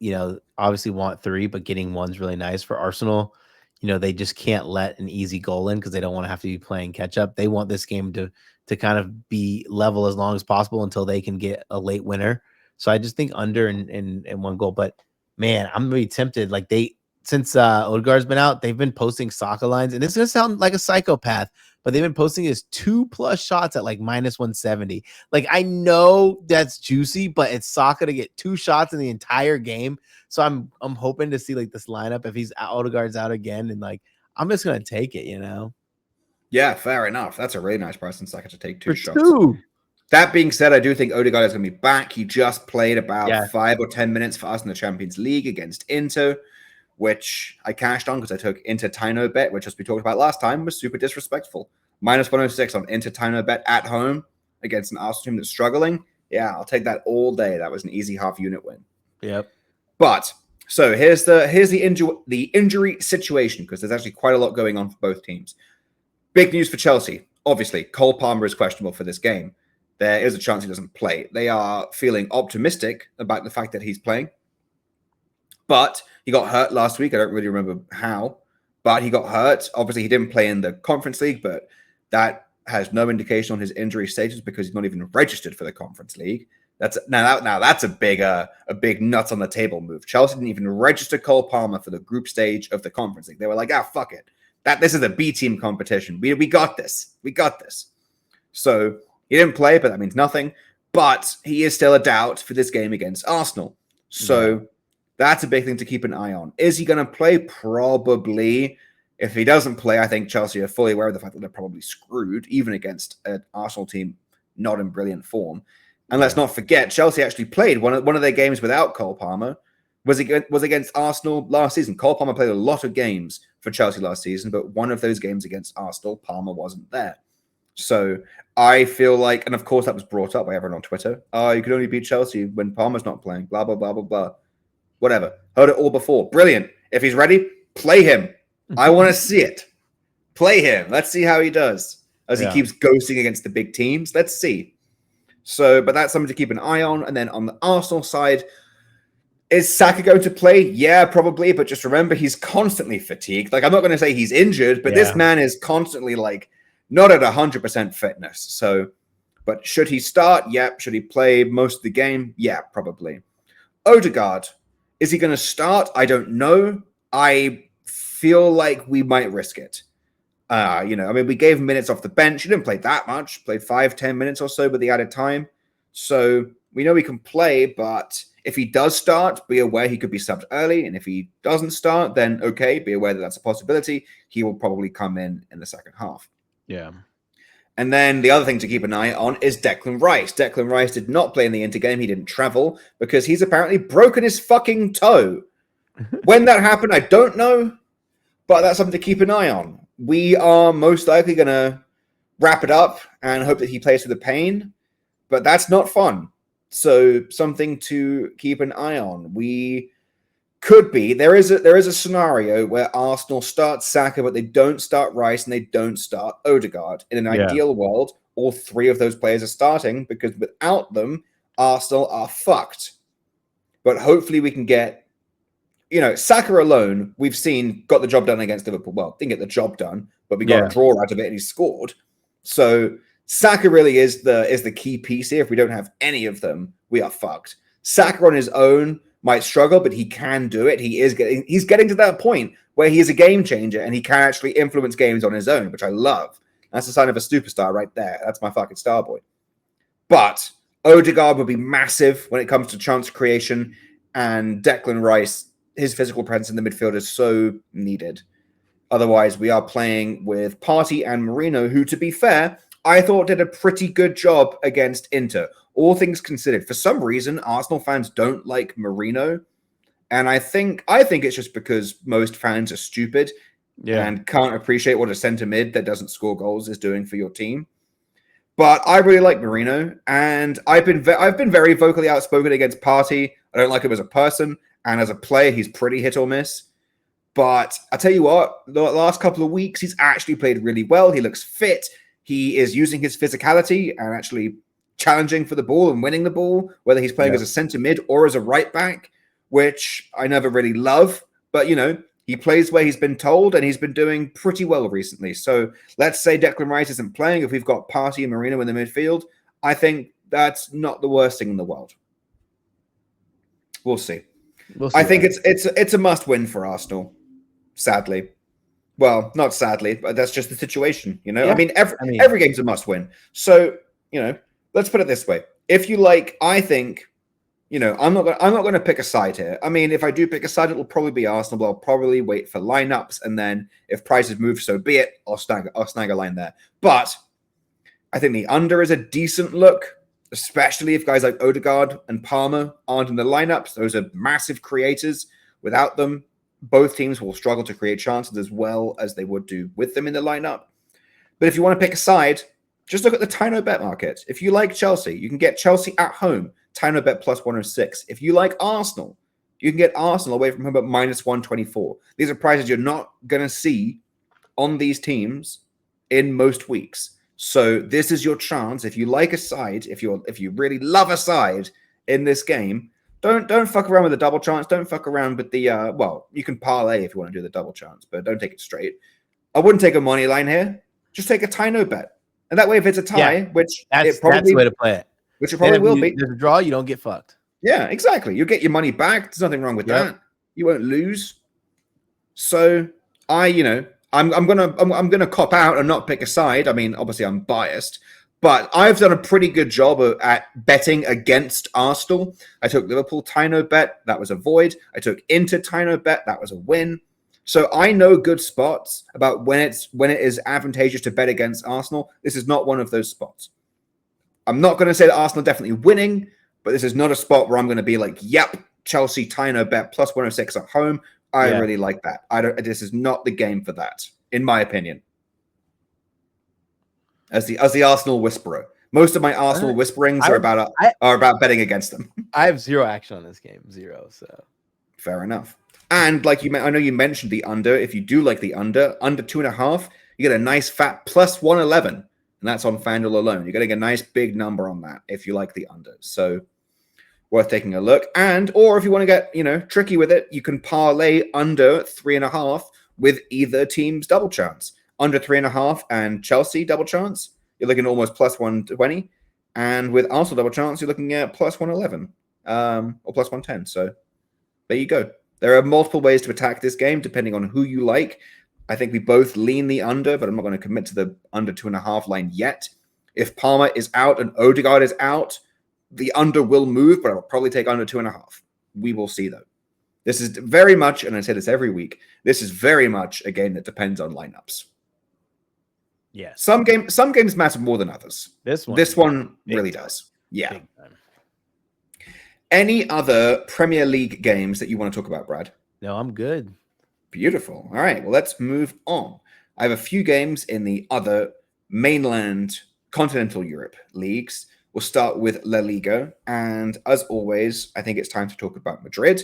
obviously want 3, but getting 1's really nice. For Arsenal, they just can't let an easy goal in because they don't want to have to be playing catch up. They want this game to kind of be level as long as possible until they can get a late winner. So I just think under in 1 goal. But man, I'm really tempted. Like since Odegaard's been out, they've been posting Saka lines, and this is gonna sound like a psychopath, but they've been posting his 2+ shots at like -170. Like, I know that's juicy, but it's Saka to get 2 shots in the entire game. So I'm hoping to see like this lineup if Odegaard's out again, and like I'm just gonna take it, Yeah, fair enough. That's a really nice price on Saka to take 2 For shots. 2. That being said, I do think Odegaard is going to be back. He just played about 5 or 10 minutes for us in the Champions League against Inter, which I cashed on because I took Inter Tino bet, which, as we talked about last time, was super disrespectful. -106 on Inter Tino bet at home against an Arsenal team that's struggling. Yeah, I'll take that all day. That was an easy half unit win. Yep. But so here's the injury situation, because there's actually quite a lot going on for both teams. Big news for Chelsea. Obviously, Cole Palmer is questionable for this game. There is a chance he doesn't play. They are feeling optimistic about the fact that he's playing. But he got hurt last week. I don't really remember how, but he got hurt. Obviously, he didn't play in the Conference League, but that has no indication on his injury status because he's not even registered for the Conference League. That's a big nuts on the table move. Chelsea didn't even register Cole Palmer for the group stage of the Conference League. They were like, fuck it. This is a B team competition. We got this. We got this. So he didn't play, but that means nothing. But he is still a doubt for this game against Arsenal. So that's a big thing to keep an eye on. Is he going to play? Probably. If he doesn't play, I think Chelsea are fully aware of the fact that they're probably screwed, even against an Arsenal team not in brilliant form. And let's not forget, Chelsea actually played one of their games without Cole Palmer. Was against Arsenal last season. Cole Palmer played a lot of games for Chelsea last season, but one of those games against Arsenal, Palmer wasn't there. So I feel like, and of course that was brought up by everyone on Twitter. You can only beat Chelsea when Palmer's not playing. Blah, blah, blah, blah, blah. Whatever. Heard it all before. Brilliant. If he's ready, play him. I want to see it. Play him. Let's see how he does as he keeps ghosting against the big teams. Let's see. So, but that's something to keep an eye on. And then on the Arsenal side, is Saka going to play? Yeah, probably. But just remember, he's constantly fatigued. Like, I'm not going to say he's injured, but this man is constantly like not at 100% fitness. So, but should he start? Yeah. Should he play most of the game? Yeah, probably. Odegaard, is he going to start? I don't know. I feel like we might risk it. We gave him minutes off the bench. He didn't play that much. Played 5-10 minutes or so with the added time. So we know he can play, but if he does start, be aware he could be subbed early. And if he doesn't start, then okay, be aware that that's a possibility. He will probably come in the second half. Yeah. And then the other thing to keep an eye on is Declan Rice. Declan Rice did not play in the Inter game. He didn't travel because he's apparently broken his fucking toe. When that happened, I don't know, but that's something to keep an eye on. We are most likely going to wrap it up and hope that he plays through the pain, but that's not fun. So something to keep an eye on. We could be, there is a scenario where Arsenal start Saka, but they don't start Rice and they don't start Odegaard. In an ideal world, all three of those players are starting because without them, Arsenal are fucked. But hopefully we can get, Saka alone, we've seen, got the job done against Liverpool. Well, didn't get the job done, but we got a draw out of it and he scored. So Saka really is the key piece here. If we don't have any of them, we are fucked. Saka on his own might struggle, but he can do it. He's getting to that point where he is a game changer and he can actually influence games on his own, which I love. That's a sign of a superstar right there. That's my fucking star boy. But Odegaard will be massive when it comes to chance creation, and Declan Rice, his physical presence in the midfield is so needed. Otherwise, we are playing with Partey and Merino, who, to be fair, I thought did a pretty good job against Inter. All things considered, for some reason, Arsenal fans don't like Merino. And I think it's just because most fans are stupid and can't appreciate what a centre mid that doesn't score goals is doing for your team. But I really like Merino, and I've been very vocally outspoken against Partey. I don't like him as a person, and as a player, he's pretty hit or miss. But I tell you what, the last couple of weeks, he's actually played really well. He looks fit. He is using his physicality and actually challenging for the ball and winning the ball, whether he's playing as a centre mid or as a right back, which I never really love. But, he plays where he's been told, and he's been doing pretty well recently. So let's say Declan Rice isn't playing. If we've got Partey and Merino in the midfield, I think that's not the worst thing in the world. We'll see. We'll see I think that. it's a must win for Arsenal. Sadly, well, not sadly, but that's just the situation. You know, Yeah. I mean, I mean- every game's a must win. So you know, let's put it this way: if you like, I think, you know, I'm not going to pick a side here. I mean, if I do pick a side, it'll probably be Arsenal. But I'll probably wait for lineups, and then if prices move, so be it. I'll snag a line there. But I think the under is a decent look, especially if guys like Odegaard and Palmer aren't in the lineups. Those are massive creators. Without them, both teams will struggle to create chances as well as they would do with them in the lineup. But if you want to pick a side, just look at the Tino bet market. If you like Chelsea, you can get Chelsea at home, Tino bet plus 106. If you like Arsenal, you can get Arsenal away from home at minus 124. These are prices you're not going to see on these teams in most weeks. So this is your chance. If you like a side, if you really love a side in this game, don't fuck around with the double chance. Don't fuck around with the well, you can parlay if you want to do the double chance, but don't take it straight. I wouldn't take a money line here. Just take a Tino bet. And that way, if it's a tie, which that's the way to play it. Which it probably will be. There's a draw, you don't get fucked. Yeah, exactly. You get your money back. There's nothing wrong with that. You won't lose. So I'm gonna cop out and not pick a side. I mean, obviously I'm biased, but I've done a pretty good job at betting against Arsenal. I took Liverpool Tino bet, that was a void. I took Inter Tino bet, that was a win. So I know good spots about when it is advantageous to bet against Arsenal. This is not one of those spots. I'm not going to say that Arsenal are definitely winning, but this is not a spot where I'm going to be like, yep, Chelsea Tino bet plus 106 at home. I really like that. This is not the game for that, in my opinion. As the Arsenal whisperer, most of my Arsenal whisperings are about betting against them. I have zero action on this game, zero. So fair enough. And like I know you mentioned the under. If you do like the under 2.5, you get a nice fat plus 111, and that's on FanDuel alone. You're getting a nice big number on that if you like the under. So worth taking a look. Or if you want to get tricky with it, you can parlay under 3.5 with either team's double chance. Under 3.5 and Chelsea double chance, you're looking at almost plus 120, and with Arsenal double chance, you're looking at plus 111 or plus 110. So there you go. There are multiple ways to attack this game depending on who you like. I think we both lean the under, but I'm not going to commit to the under 2.5 line yet. If Palmer is out and Odegaard is out, the under will move, but I'll probably take under 2.5. We will see, though. This is very much, and I say this every week, this is very much a game that depends on lineups. Yes. Some games matter more than others. This one really does. Yeah. Any other Premier League games that you want to talk about, Brad? No, I'm good. Beautiful. All right. Well, let's move on. I have a few games in the other mainland continental Europe leagues. We'll start with La Liga. And as always, I think it's time to talk about Madrid.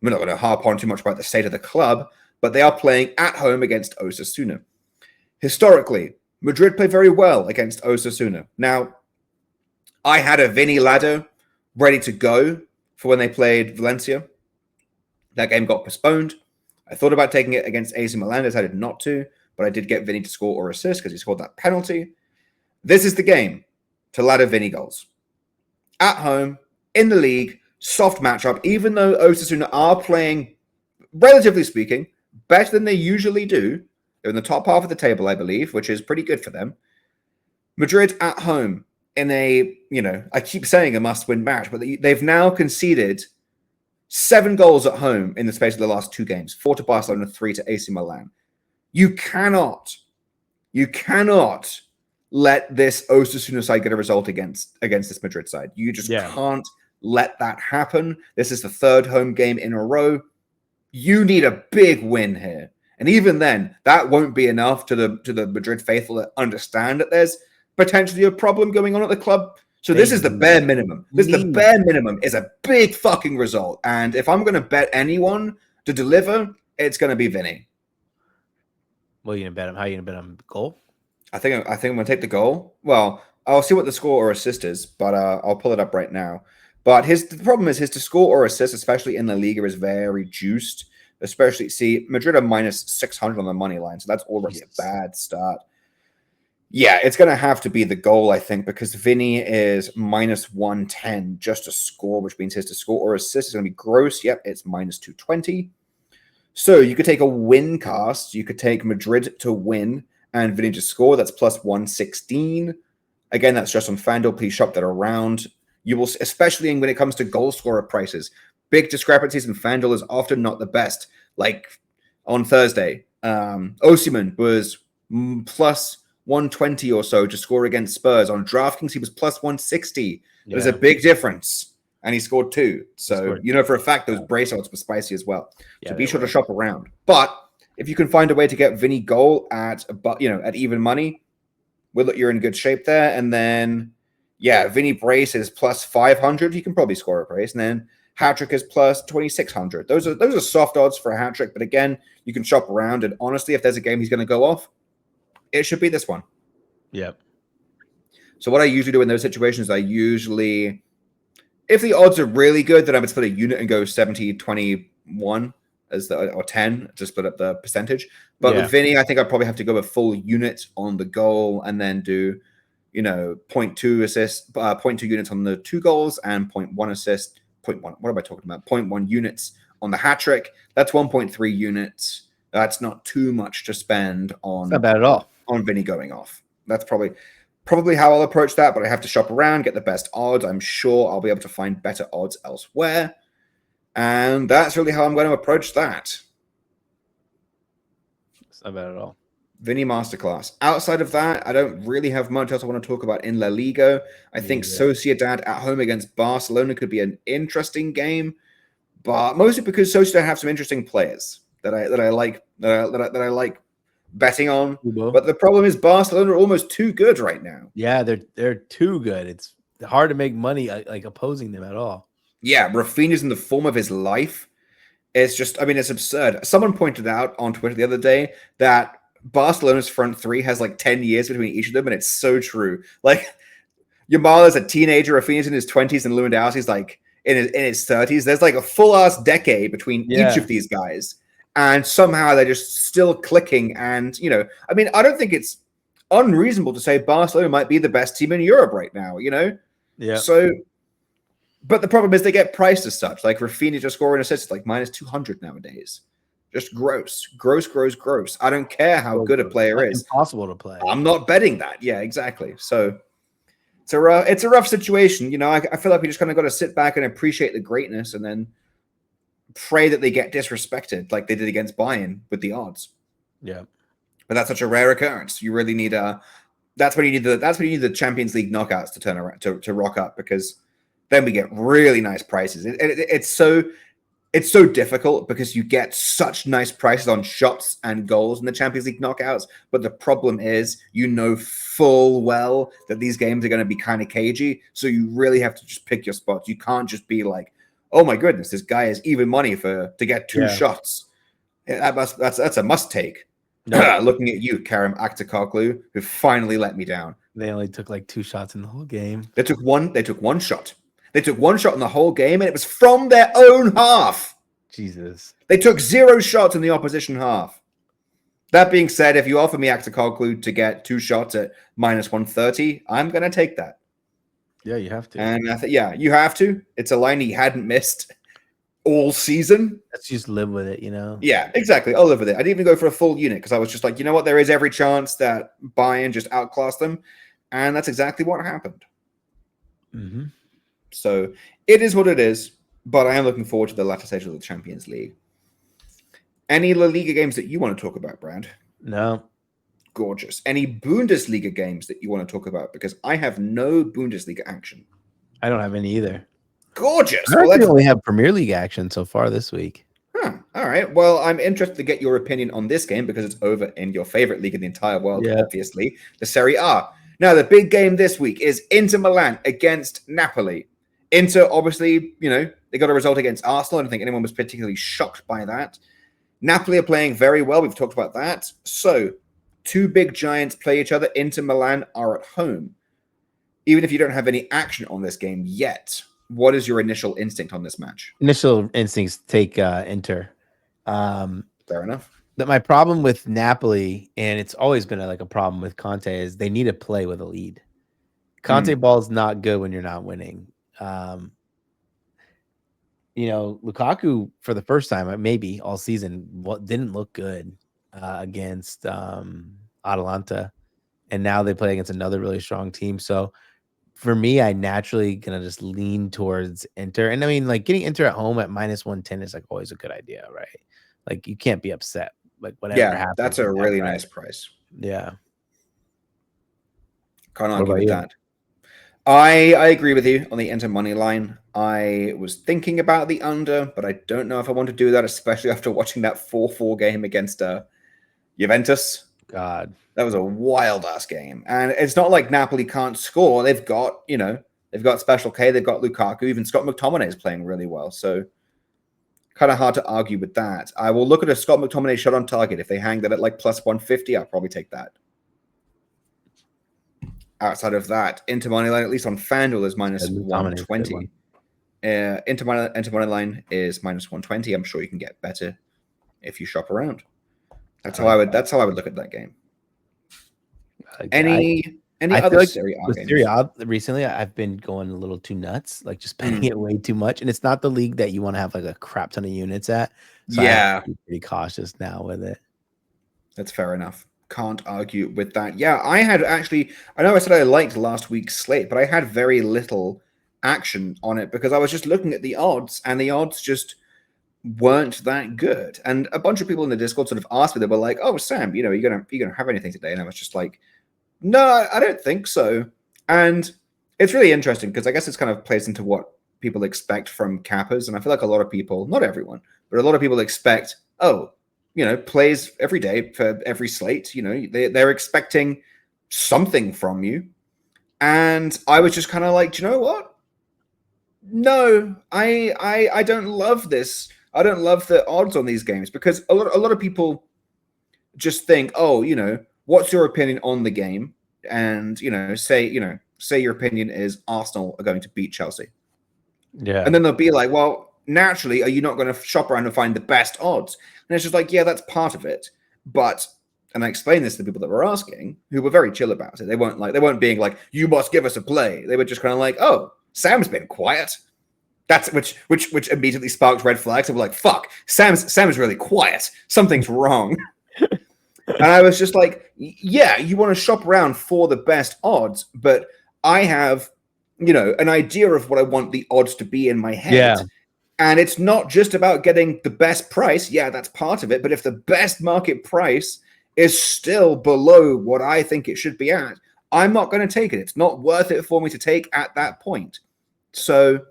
We're not going to harp on too much about the state of the club, but they are playing at home against Osasuna. Historically, Madrid play very well against Osasuna. Now, I had a Vinny ladder ready to go for when they played Valencia. That game got postponed. I thought about taking it against AC Milan, decided not to, but I did get Vinny to score or assist because he scored that penalty. This is the game to ladder Vinny goals. At home, in the league, soft matchup, even though Osasuna are playing, relatively speaking, better than they usually do. They're in the top half of the table, I believe, which is pretty good for them. Madrid at home in a, I keep saying a must-win match, but they've now conceded 7 goals at home in the space of the last 2 games, 4 to Barcelona, 3 to AC Milan. You cannot let this Osasuna side get a result against this Madrid side. You just can't let that happen. This is the 3rd home game in a row. You need a big win here. And even then, that won't be enough to the Madrid faithful that understand that there's potentially a problem going on at the club. So this is the bare minimum. The bare minimum is a big fucking result. And if I'm going to bet anyone to deliver, it's going to be Vinny. Well, you gonna bet him? How are you gonna bet him? Goal? I think I'm going to take the goal. Well, I'll see what the score or assist is, but I'll pull it up right now. But the problem is his to score or assist, especially in La Liga, is very juiced. Especially, see, Madrid are minus 600 on the money line, so that's already a bad start. Yeah, it's going to have to be the goal, I think, because Vinny is minus 110 just to score, which means his to score or assist is going to be gross. Yep, it's minus 220. So you could take a win cast. You could take Madrid to win and Vinny to score. That's plus 116. Again, that's just on FanDuel. Please shop that around. You will, especially when it comes to goal scorer prices, big discrepancies in FanDuel is often not the best. Like on Thursday, Osimhen was plus 120 or so to score against Spurs. On DraftKings, he was plus 160. There's a big difference. And he scored 2. So, you know, for a fact, those brace odds were spicy as well. So be sure to shop around. But if you can find a way to get Vinny goal at, at even money, you're in good shape there. And then, Vinny brace is plus 500. You can probably score a brace. And then hat-trick is plus 2,600. Those are soft odds for a hat-trick. But again, you can shop around. And honestly, if there's a game he's going to go off, it should be this one. Yep. So what I usually do in those situations, if the odds are really good, then I would split a unit and go 70-21 or 10 to split up the percentage. But with Vinny, I think I'd probably have to go a full unit on the goal and then do, 0.2 assists, 0.2 units on the 2 goals and 0.1 assist, 0.1. What am I talking about? 0.1 units on the hat trick. That's 1.3 units. That's not too much to spend on. It's not bad at all. On Vinny going off. That's probably how I'll approach that, but I have to shop around, get the best odds. I'm sure I'll be able to find better odds elsewhere. And that's really how I'm going to approach that. It's not bad at all. Vinny Masterclass. Outside of that, I don't really have much else I want to talk about in La Liga. I think Sociedad at home against Barcelona could be an interesting game, but mostly because Sociedad have some interesting players that I like betting on. But the problem is Barcelona are almost too good right now. Yeah, they're too good. It's hard to make money like opposing them at all. Yeah, Rafinha's in the form of his life. It's just, it's absurd. Someone pointed out on Twitter the other day that Barcelona's front three has like 10 years between each of them, and it's so true. Like, Yamal is a teenager, Rafinha's in his 20s, and Lewandowski's like in his 30s. There's like a full-ass decade between each of these guys. And somehow they're just still clicking. And, I don't think it's unreasonable to say Barcelona might be the best team in Europe right now, Yeah. So, but the problem is they get priced as such. Like Rafinha just scoring assists like minus 200 nowadays. Just gross. I don't care how good a player is. Impossible to play. I'm not betting that. Yeah, exactly. So it's a rough situation. I feel like we just kind of got to sit back and appreciate the greatness and then pray that they get disrespected like they did against Bayern with the odds. Yeah. But that's such a rare occurrence. You really need that's when you need the Champions League knockouts to turn around to rock up, because then we get really nice prices. It's so difficult because you get such nice prices on shots and goals in the Champions League knockouts. But the problem is, full well that these games are going to be kind of cagey. So you really have to just pick your spots. You can't just be like, oh my goodness, this guy is even money to get 2 shots. That's a must take. No. Looking at you, Karim Aktürkoğlu, who finally let me down. They only took like 2 shots in the whole game. They took one shot. They took 1 shot in the whole game, and it was from their own half. Jesus. They took 0 shots in the opposition half. That being said, if you offer me Aktürkoğlu to get 2 shots at minus 130, I'm going to take that. Yeah, you have to. And you have to. It's a line he hadn't missed all season. Let's just live with it, Yeah, exactly. I'll live with it. I didn't even go for a full unit because I was just like, you know what? There is every chance that Bayern just outclassed them. And that's exactly what happened. Mm-hmm. So it is what it is. But I am looking forward to the latter stage of the Champions League. Any La Liga games that you want to talk about, Brad? No. Gorgeous. Any Bundesliga games that you want to talk about? Because I have no Bundesliga action. I don't have any either. Gorgeous. I only have Premier League action so far this week. Huh. All right. Well, I'm interested to get your opinion on this game because it's over in your favorite league in the entire world, obviously, the Serie A. Now, the big game this week is Inter Milan against Napoli. Inter, obviously, they got a result against Arsenal. I don't think anyone was particularly shocked by that. Napoli are playing very well. We've talked about that. So, 2 big giants play each other. Inter Milan are at home. Even if you don't have any action on this game yet, what is your initial instinct on this match? Initial instincts take Inter. Fair enough. that my problem with Napoli, and it's always been like a problem with Conte, is they need to play with a lead. Conte ball is not good when you're not winning. Lukaku for the first time, maybe all season, didn't look good against Atalanta, and now they play against another really strong team. So for me, I naturally gonna just lean towards Inter, and I mean, like getting Inter at home at -110 is like always a good idea, right? Like you can't be upset, like whatever happens. That's a really nice price. Yeah, Can't argue with that. I agree with you on the Inter money line. I was thinking about the under, but I don't know if I want to do that, especially after watching that 4-4 game against Juventus. God, that was a wild ass game, and it's not like Napoli can't score. They've got Special K, they've got Lukaku, even Scott McTominay is playing really well. So kind of hard to argue with that. I will look at a Scott McTominay shot on target. If they hang that at like +150, I'll probably take that. Outside of that, Inter money line, at least on FanDuel, is -120. Inter money line is -120. I'm sure you can get better if you shop around. That's how I would look at that game. Any other like Serie A games? Serie A recently, I've been going a little too nuts, like just betting it way too much, and it's not the league that you want to have like a crap ton of units at. So I have to be pretty cautious now with it. That's fair enough. Can't argue with that. Yeah, I know I said I liked last week's slate, but I had very little action on it because I was just looking at the odds, and the odds just weren't that good. And a bunch of people in the Discord sort of asked me, they were like, "Oh, Sam, you're gonna have anything today?" And I was just like, "No, I don't think so." And it's really interesting because I guess it's kind of plays into what people expect from cappers, and I feel like a lot of people, not everyone, but a lot of people expect, plays every day for every slate. They're expecting something from you. And I was just kind of like, do you know what? No, I don't love this. I don't love the odds on these games because a lot of people just think, oh, what's your opinion on the game? And say your opinion is Arsenal are going to beat Chelsea. Yeah. And then they'll be like, well, naturally, are you not going to shop around and find the best odds? And it's just like, yeah, that's part of it. But, and I explained this to the people that were asking, who were very chill about it. They weren't being like, you must give us a play. They were just kind of like, oh, Sam's been quiet. That's which immediately sparked red flags. They were like, fuck, Sam's really quiet. Something's wrong. And I was just like, yeah, you want to shop around for the best odds, but I have, an idea of what I want the odds to be in my head. Yeah. And it's not just about getting the best price. Yeah, that's part of it. But if the best market price is still below what I think it should be at, I'm not going to take it. It's not worth it for me to take at that point. So,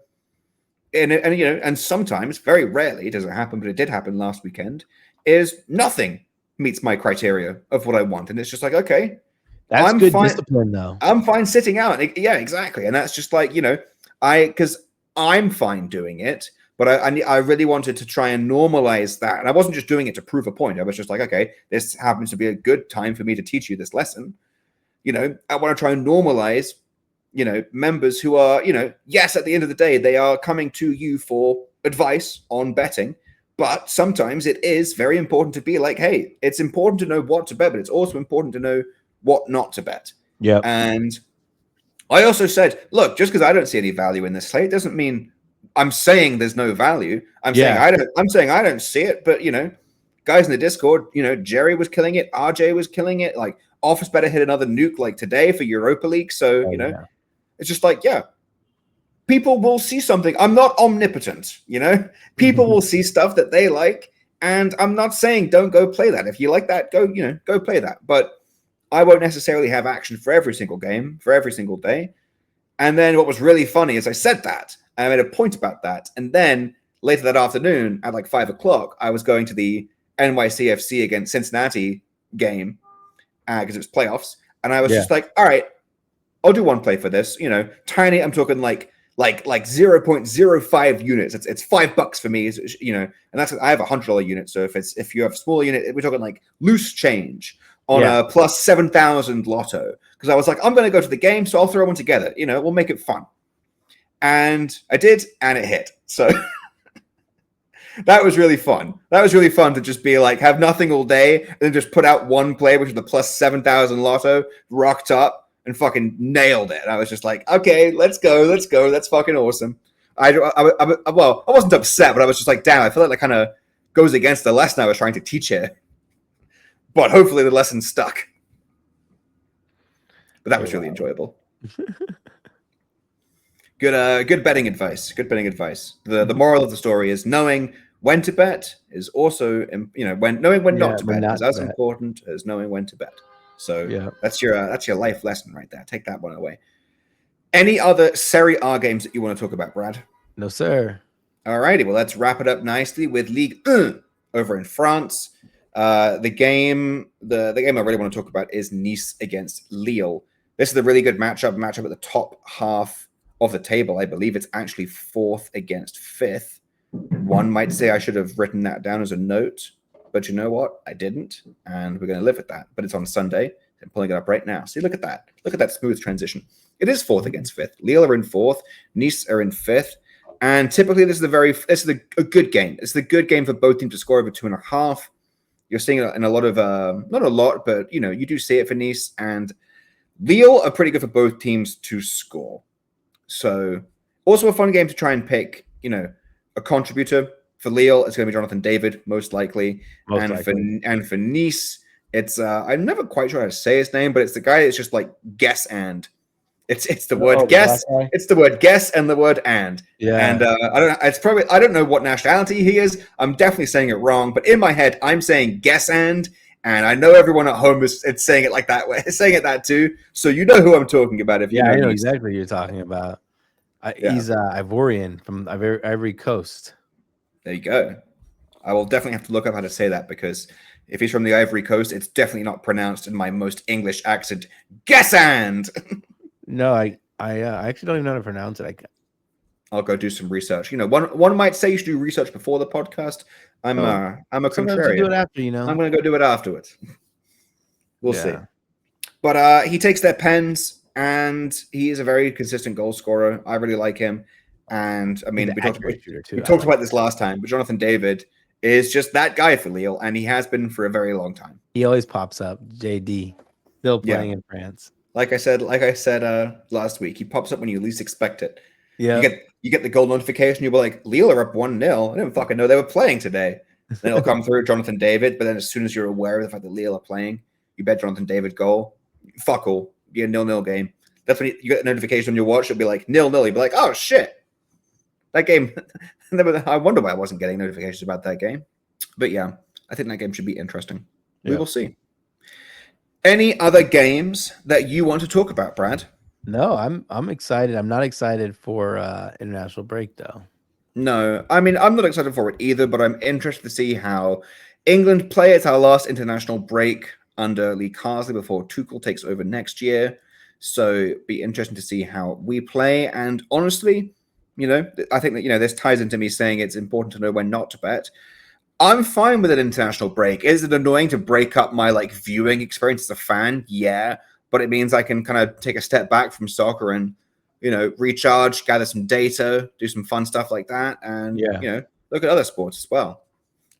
and sometimes, very rarely, it doesn't happen, but it did happen last weekend, is nothing meets my criteria of what I want. And it's just like, okay. That's good discipline, though. I'm fine sitting out. Yeah, exactly. And that's just like, because I'm fine doing it. But I really wanted to try and normalize that. And I wasn't just doing it to prove a point. I was just like, okay, this happens to be a good time for me to teach you this lesson. I want to try and normalize, members who are, yes, at the end of the day, they are coming to you for advice on betting. But sometimes it is very important to be like, hey, it's important to know what to bet, but it's also important to know what not to bet. Yeah. And I also said, look, just because I don't see any value in this slate doesn't mean I'm saying there's no value. I'm saying I don't see it, but guys in the Discord, Jerry was killing it, RJ was killing it, like Office better hit another nuke like today for Europa League. So, it's just like, yeah, people will see something. I'm not omnipotent, people will see stuff that they like, and I'm not saying don't go play that. If you like that, go play that. But I won't necessarily have action for every single game, for every single day. And then what was really funny is I said that, I made a point about that. And then later that afternoon at like 5:00, I was going to the NYCFC against Cincinnati game because it was playoffs. And I was just like, all right, I'll do one play for this. Tiny, I'm talking like 0.05 units. It's $5 for me, and that's, I have $100 unit. So if you have a smaller unit, we're talking like loose change on a plus 7,000 lotto. Because I was like, I'm going to go to the game, so I'll throw one together. We'll make it fun. And I did, and it hit. So That was really fun. That was really fun to just be like, have nothing all day, and then just put out one play, which is the plus 7,000 lotto, rocked up, and fucking nailed it. And I was just like, okay, let's go. That's fucking awesome. Well, I wasn't upset, but I was just like, damn, I feel like that kind of goes against the lesson I was trying to teach here. But hopefully the lesson stuck. But that was really enjoyable. Good betting advice. The moral of the story is knowing when to bet is also, knowing when not to bet is as important as knowing when to bet. So that's your life lesson right there. Take that one away. Any other Serie A games that you want to talk about, Brad? No, sir. All righty. Well, let's wrap it up nicely with Ligue 1 over in France. The game I really want to talk about is Nice against Lille. This is a really good matchup at the top half of the table. I believe it's actually 4th against 5th. One might say I should have written that down as a note, but you know what? I didn't, and we're going to live with that. But it's on Sunday. I'm pulling it up right now. See, look at that. Look at that smooth transition. It is 4th against 5th. Lille are in 4th. Nice are in 5th. And typically, this is a good game. It's a good game for both teams to score over 2.5. You're seeing it in a lot of, not a lot, but, you do see it for Nice. And Lille are pretty good for both teams to score. So, also a fun game to try and pick, a contributor. For Lille, it's going to be Jonathan David, most likely. For Nice, it's, I'm never quite sure how to say his name, but it's the guy that's just like guess and. It's the word guess. It's the word guess and the word and. Yeah. And I don't know what nationality he is. I'm definitely saying it wrong, but in my head, I'm saying guess and I know everyone at home is saying it like that way, saying it that too. So you know who I'm talking about. If you know I know exactly who you're talking about. He's Ivorian from Ivory Coast. There you go. I will definitely have to look up how to say that because if he's from the Ivory Coast, it's definitely not pronounced in my most English accent. Guess and. No, I actually don't even know how to pronounce it. I'll go do some research. One might say you should do research before the podcast. I'm a contrarian. Do it after, I'm going to go do it afterwards. We'll see. But he takes their pens, and he is a very consistent goal scorer. I really like him. And I mean, we talked about this last time, but Jonathan David is just that guy for Lille, and he has been for a very long time. He always pops up. JD, still playing in France. Like I said last week, he pops up when you least expect it. Yeah. You get the goal notification, you'll be like, Lille are up 1-0. I didn't fucking know they were playing today. Then it'll come through Jonathan David, but then as soon as you're aware of the fact that Lille are playing, you bet Jonathan David goal. Fuck all. Be a 0-0 game. That's when you get the notification on your watch, it'll be like 0-0. You'll be like, oh shit. That game. I wonder why I wasn't getting notifications about that game. But yeah, I think that game should be interesting. Yeah. We will see. Any other games that you want to talk about, Brad? No, I'm excited. I'm not excited for international break though. No, I mean I'm not excited for it either, but I'm interested to see how England play. It's our last international break under Lee Carsley before Tuchel takes over next year. So it'd be interesting to see how we play. And honestly, I think that this ties into me saying it's important to know when not to bet. I'm fine with an international break. Is it annoying to break up my viewing experience as a fan? Yeah, but it means I can kind of take a step back from soccer and recharge, gather some data, do some fun stuff like that, and look at other sports as well.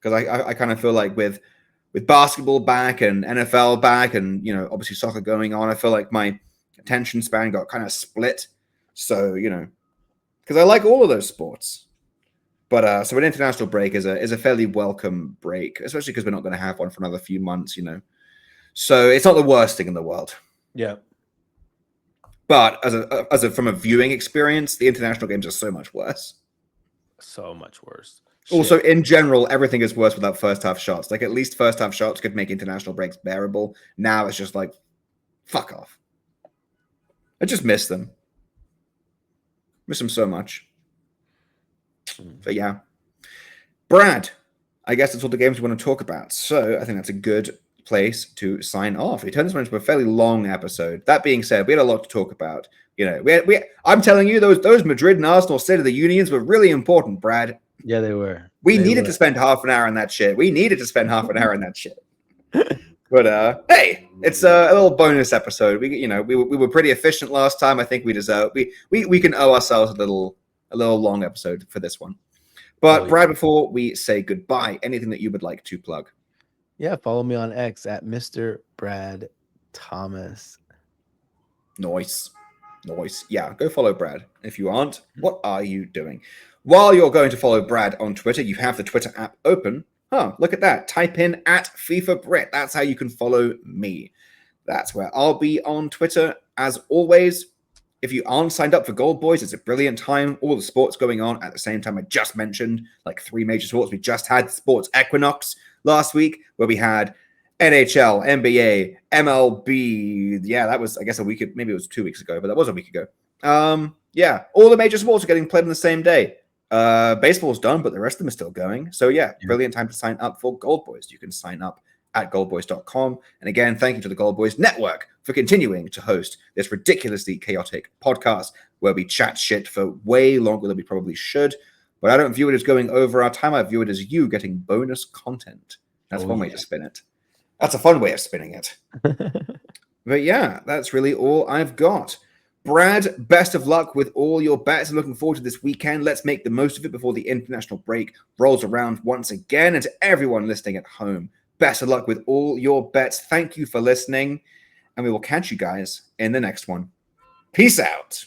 Because I kind of feel like with basketball back and NFL back and obviously soccer going on, I feel like my attention span got kind of split. So because I like all of those sports. But so an international break is a fairly welcome break, especially because we're not going to have one for another few months, So it's not the worst thing in the world. Yeah. But from a viewing experience, the international games are so much worse. So much worse. Also, in general, everything is worse without first half shots. At least first half shots could make international breaks bearable. Now it's just fuck off. I just miss them. Miss them so much. But yeah. Brad, I guess that's all the games we want to talk about. So I think that's a good place to sign off. We turned this one into a fairly long episode. That being said, we had a lot to talk about. I'm telling you, those Madrid and Arsenal State of the Unions were really important, Brad. Yeah, they were. We needed to spend half an hour on that shit. But hey, it's a little bonus episode. We were pretty efficient last time. I think we deserve we can owe ourselves a little long episode for this one. But yeah. Brad, before we say goodbye, anything that you would like to plug? Yeah, follow me on X at Mr. Brad Thomas. Nice. Yeah, go follow Brad. If you aren't, what are you doing? While you're going to follow Brad on Twitter, you have the Twitter app open. Look at that. Type in at FIFA Brit. That's how you can follow me. That's where I'll be on Twitter. As always, if you aren't signed up for Gold Boys, it's a brilliant time. All the sports going on at the same time. I just mentioned like 3 major sports. We just had Sports Equinox last week where we had NHL, NBA, MLB. Yeah, that was, I guess, maybe it was 2 weeks ago, but that was a week ago. Yeah, all the major sports are getting played on the same day. Baseball's done, but the rest of them are still going. So yeah, brilliant time to sign up for Gold Boys. You can sign up at goldboys.com. And again, thank you to the Gold Boys Network for continuing to host this ridiculously chaotic podcast where we chat shit for way longer than we probably should. But I don't view it as going over our time. I view it as you getting bonus content. That's one way to spin it. That's a fun way of spinning it. But yeah, that's really all I've got. Brad, best of luck with all your bets. I'm looking forward to this weekend. Let's make the most of it before the international break rolls around once again. And to everyone listening at home, best of luck with all your bets. Thank you for listening. And we will catch you guys in the next one. Peace out.